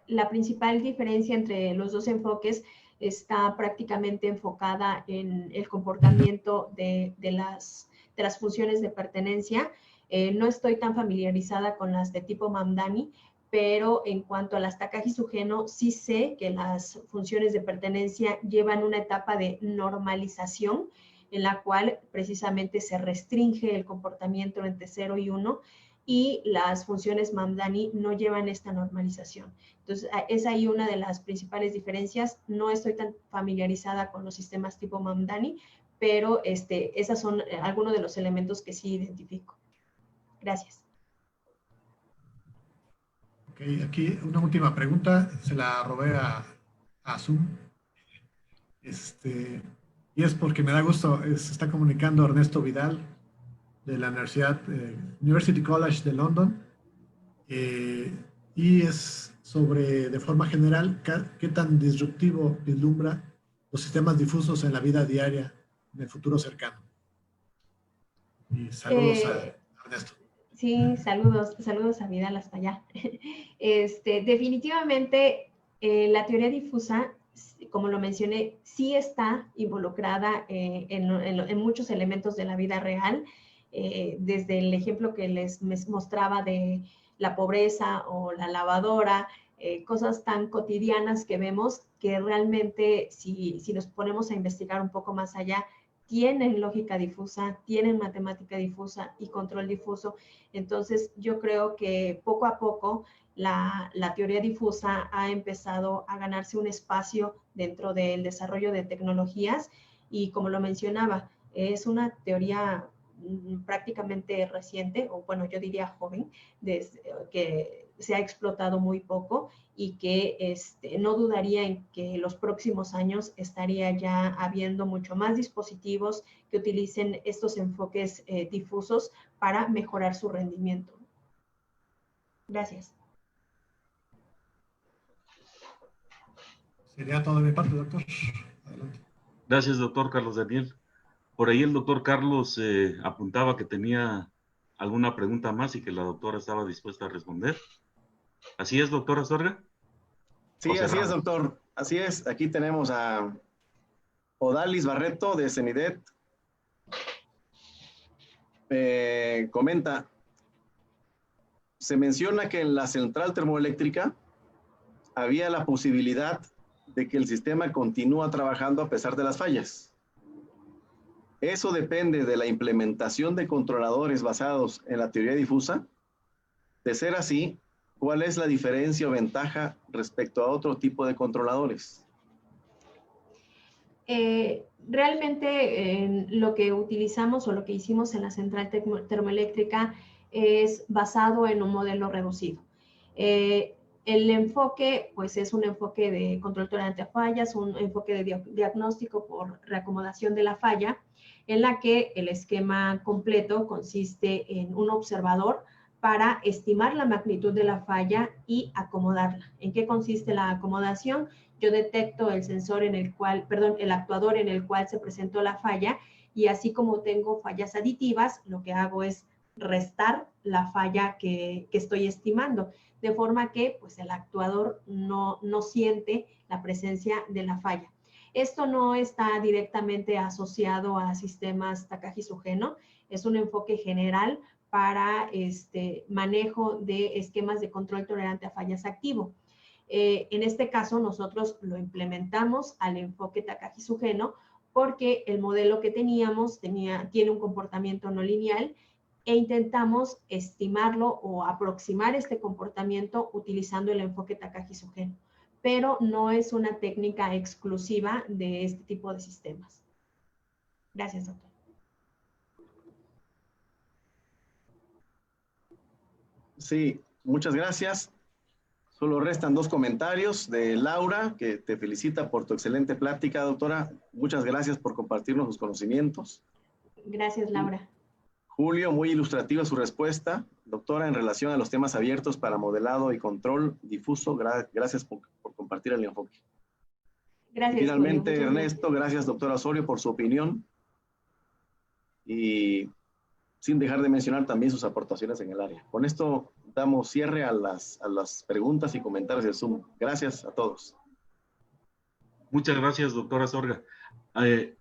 la principal diferencia entre los dos enfoques está prácticamente enfocada en el comportamiento de las funciones de pertenencia. No estoy tan familiarizada con las de tipo Mamdani, pero en cuanto a las Takagi-Sugeno, sí sé que las funciones de pertenencia llevan una etapa de normalización en la cual precisamente se restringe el comportamiento entre 0 y 1, y las funciones Mamdani no llevan esta normalización. Entonces, es ahí una de las principales diferencias. No estoy tan familiarizada con los sistemas tipo Mamdani, pero esas son algunos de los elementos que sí identifico. Gracias. Ok, aquí una última pregunta, se la robé a Zoom. Y es porque me da gusto, se está comunicando Ernesto Vidal de la University College de London, y es sobre, de forma general, qué tan disruptivo vislumbra los sistemas difusos en la vida diaria en el futuro cercano. Y saludos a Ernesto. Sí, saludos a Vidal hasta allá. Definitivamente, la teoría difusa, como lo mencioné, sí está involucrada en muchos elementos de la vida real, desde el ejemplo que les mostraba de la pobreza o la lavadora, cosas tan cotidianas que vemos que realmente, si nos ponemos a investigar un poco más allá, tienen lógica difusa, tienen matemática difusa y control difuso. Entonces, yo creo que poco a poco la teoría difusa ha empezado a ganarse un espacio dentro del desarrollo de tecnologías, y como lo mencionaba, es una teoría prácticamente reciente, o bueno, yo diría joven, que se ha explotado muy poco, y que no dudaría en que en los próximos años estaría ya habiendo mucho más dispositivos que utilicen estos enfoques difusos para mejorar su rendimiento. Gracias. Sería todo de mi parte, doctor. Adelante. Gracias, doctor Carlos Daniel. Por ahí el doctor Carlos apuntaba que tenía alguna pregunta más y que la doctora estaba dispuesta a responder. ¿Así es, doctora Astorga? Sí, así es, doctor. Así es. Aquí tenemos a Odalis Barreto de CENIDET. Comenta, se menciona que en la central termoeléctrica había la posibilidad de que el sistema continúa trabajando a pesar de las fallas. ¿Eso depende de la implementación de controladores basados en la teoría difusa? De ser así, ¿cuál es la diferencia o ventaja respecto a otro tipo de controladores? Realmente lo que utilizamos o lo que hicimos en la central termoeléctrica es basado en un modelo reducido. El enfoque, pues, es un enfoque de control tolerante a fallas, un enfoque de diagnóstico por reacomodación de la falla, en la que el esquema completo consiste en un observador para estimar la magnitud de la falla y acomodarla. ¿En qué consiste la acomodación? Yo detecto el sensor en el cual, perdón, el actuador en el cual se presentó la falla, y así como tengo fallas aditivas, lo que hago es restar la falla que estoy estimando, de forma que pues, el actuador no siente la presencia de la falla. Esto no está directamente asociado a sistemas Takagi-Sugeno, es un enfoque general para manejo de esquemas de control tolerante a fallas activo. En este caso, nosotros lo implementamos al enfoque Takagi-Sugeno porque el modelo que teníamos tiene un comportamiento no lineal e intentamos estimarlo o aproximar este comportamiento utilizando el enfoque Takagi-Sugeno, pero no es una técnica exclusiva de este tipo de sistemas. Gracias, doctor. Sí, muchas gracias. Solo restan 2 comentarios de Laura, que te felicita por tu excelente plática, doctora. Muchas gracias por compartirnos sus conocimientos. Gracias, Laura. Julio, muy ilustrativa su respuesta. Doctora, en relación a los temas abiertos para modelado y control difuso, gracias por compartir el enfoque. Gracias, y finalmente, Julio. Ernesto, gracias, doctora Osorio, por su opinión. Y sin dejar de mencionar también sus aportaciones en el área. Con esto damos cierre a las preguntas y comentarios del Zoom. Gracias a todos. Muchas gracias, doctora Sorga.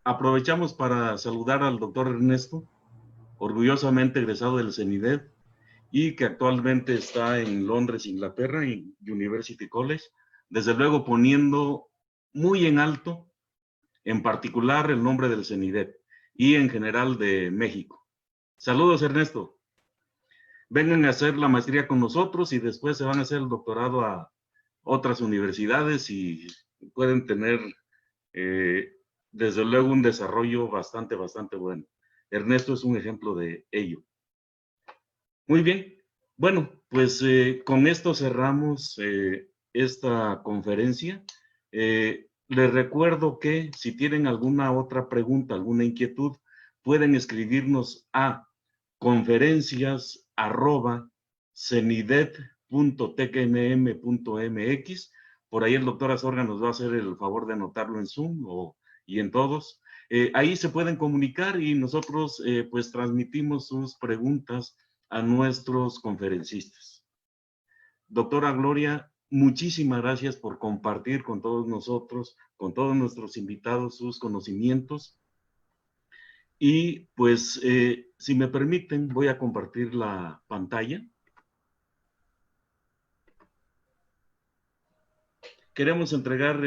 Aprovechamos para saludar al doctor Ernesto, orgullosamente egresado del CENIDED y que actualmente está en Londres, Inglaterra, en University College, desde luego poniendo muy en alto, en particular, el nombre del CENIDED y en general de México. Saludos, Ernesto. Vengan a hacer la maestría con nosotros y después se van a hacer el doctorado a otras universidades y pueden tener, desde luego, un desarrollo bastante bueno. Ernesto es un ejemplo de ello. Muy bien. Bueno, pues con esto cerramos esta conferencia. Les recuerdo que si tienen alguna otra pregunta, alguna inquietud, pueden escribirnos a conferencias@cenidet.tecnm.mx. Por ahí el doctor Azorga nos va a hacer el favor de anotarlo en Zoom y en todos. Ahí se pueden comunicar y nosotros pues transmitimos sus preguntas a nuestros conferencistas. Doctora Gloria, muchísimas gracias por compartir con todos nosotros, con todos nuestros invitados, sus conocimientos. Y pues, si me permiten, voy a compartir la pantalla. Queremos entregar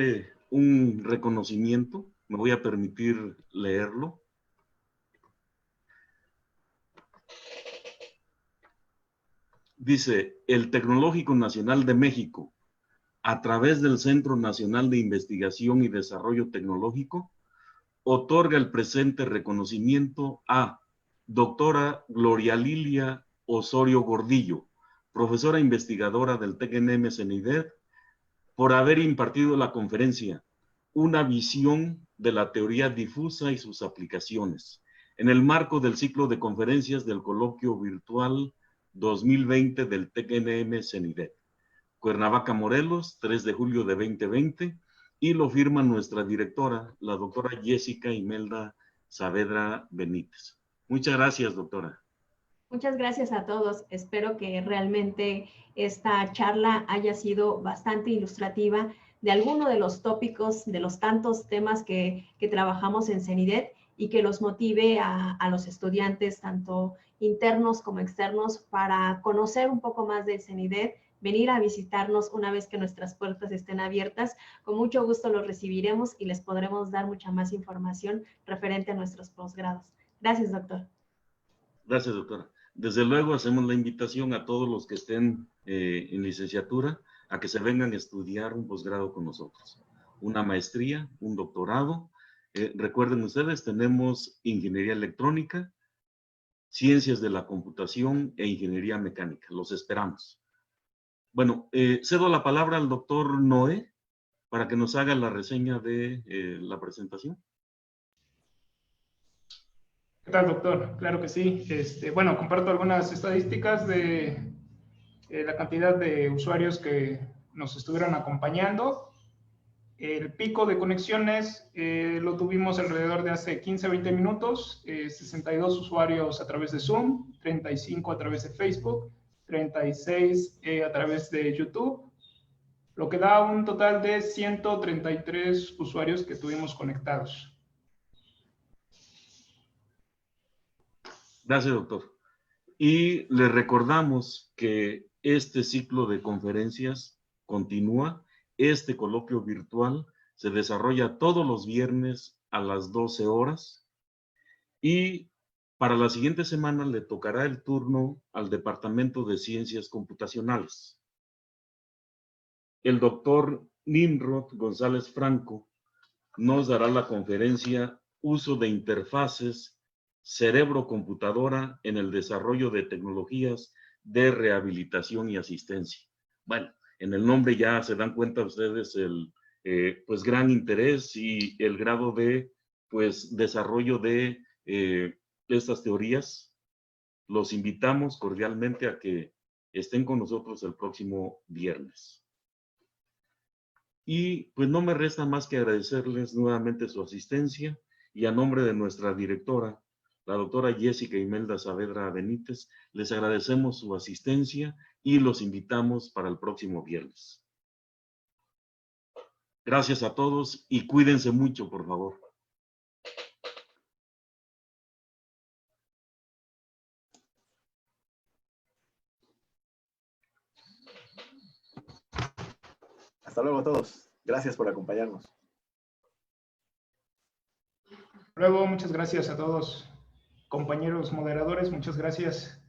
un reconocimiento. Me voy a permitir leerlo. Dice, el Tecnológico Nacional de México, a través del Centro Nacional de Investigación y Desarrollo Tecnológico, otorga el presente reconocimiento a doctora Gloria Lilia Osorio Gordillo, profesora investigadora del TECNM CENIDED, por haber impartido la conferencia Una visión de la teoría difusa y sus aplicaciones, en el marco del ciclo de conferencias del coloquio virtual 2020 del TECNM CENIDED. Cuernavaca, Morelos, 3 de julio de 2020, y lo firma nuestra directora, la doctora Jessica Imelda Saavedra Benítez. Muchas gracias, doctora. Muchas gracias a todos. Espero que realmente esta charla haya sido bastante ilustrativa de alguno de los tópicos, de los tantos temas que trabajamos en CENIDED y que los motive a los estudiantes, tanto internos como externos, para conocer un poco más de CENIDED, venir a visitarnos una vez que nuestras puertas estén abiertas. Con mucho gusto los recibiremos y les podremos dar mucha más información referente a nuestros posgrados. Gracias, doctor. Gracias, doctora. Desde luego hacemos la invitación a todos los que estén en licenciatura a que se vengan a estudiar un posgrado con nosotros. Una maestría, un doctorado. Recuerden ustedes, tenemos ingeniería electrónica, ciencias de la computación e ingeniería mecánica. Los esperamos. Bueno, cedo la palabra al doctor Noé para que nos haga la reseña de la presentación. ¿Qué tal, doctor? Claro que sí. Bueno, comparto algunas estadísticas de la cantidad de usuarios que nos estuvieron acompañando. El pico de conexiones lo tuvimos alrededor de hace 15 a 20 minutos, 62 usuarios a través de Zoom, 35 a través de Facebook, 36 a través de YouTube, lo que da un total de 133 usuarios que tuvimos conectados. Gracias, doctor. Y le recordamos que este ciclo de conferencias continúa. Este coloquio virtual se desarrolla todos los viernes a las 12 horas. Y para la siguiente semana le tocará el turno al Departamento de Ciencias Computacionales. El doctor Nimrod González Franco nos dará la conferencia Uso de interfaces cerebro-computadora en el desarrollo de tecnologías de rehabilitación y asistencia. Bueno, en el nombre ya se dan cuenta ustedes el pues gran interés y el grado de pues desarrollo de estas teorías. Los invitamos cordialmente a que estén con nosotros el próximo viernes. Y pues no me resta más que agradecerles nuevamente su asistencia y a nombre de nuestra directora, la doctora Jessica Imelda Saavedra Benítez, les agradecemos su asistencia y los invitamos para el próximo viernes. Gracias a todos y cuídense mucho, por favor. Hasta luego a todos. Gracias por acompañarnos. Luego, muchas gracias a todos. Compañeros moderadores, muchas gracias.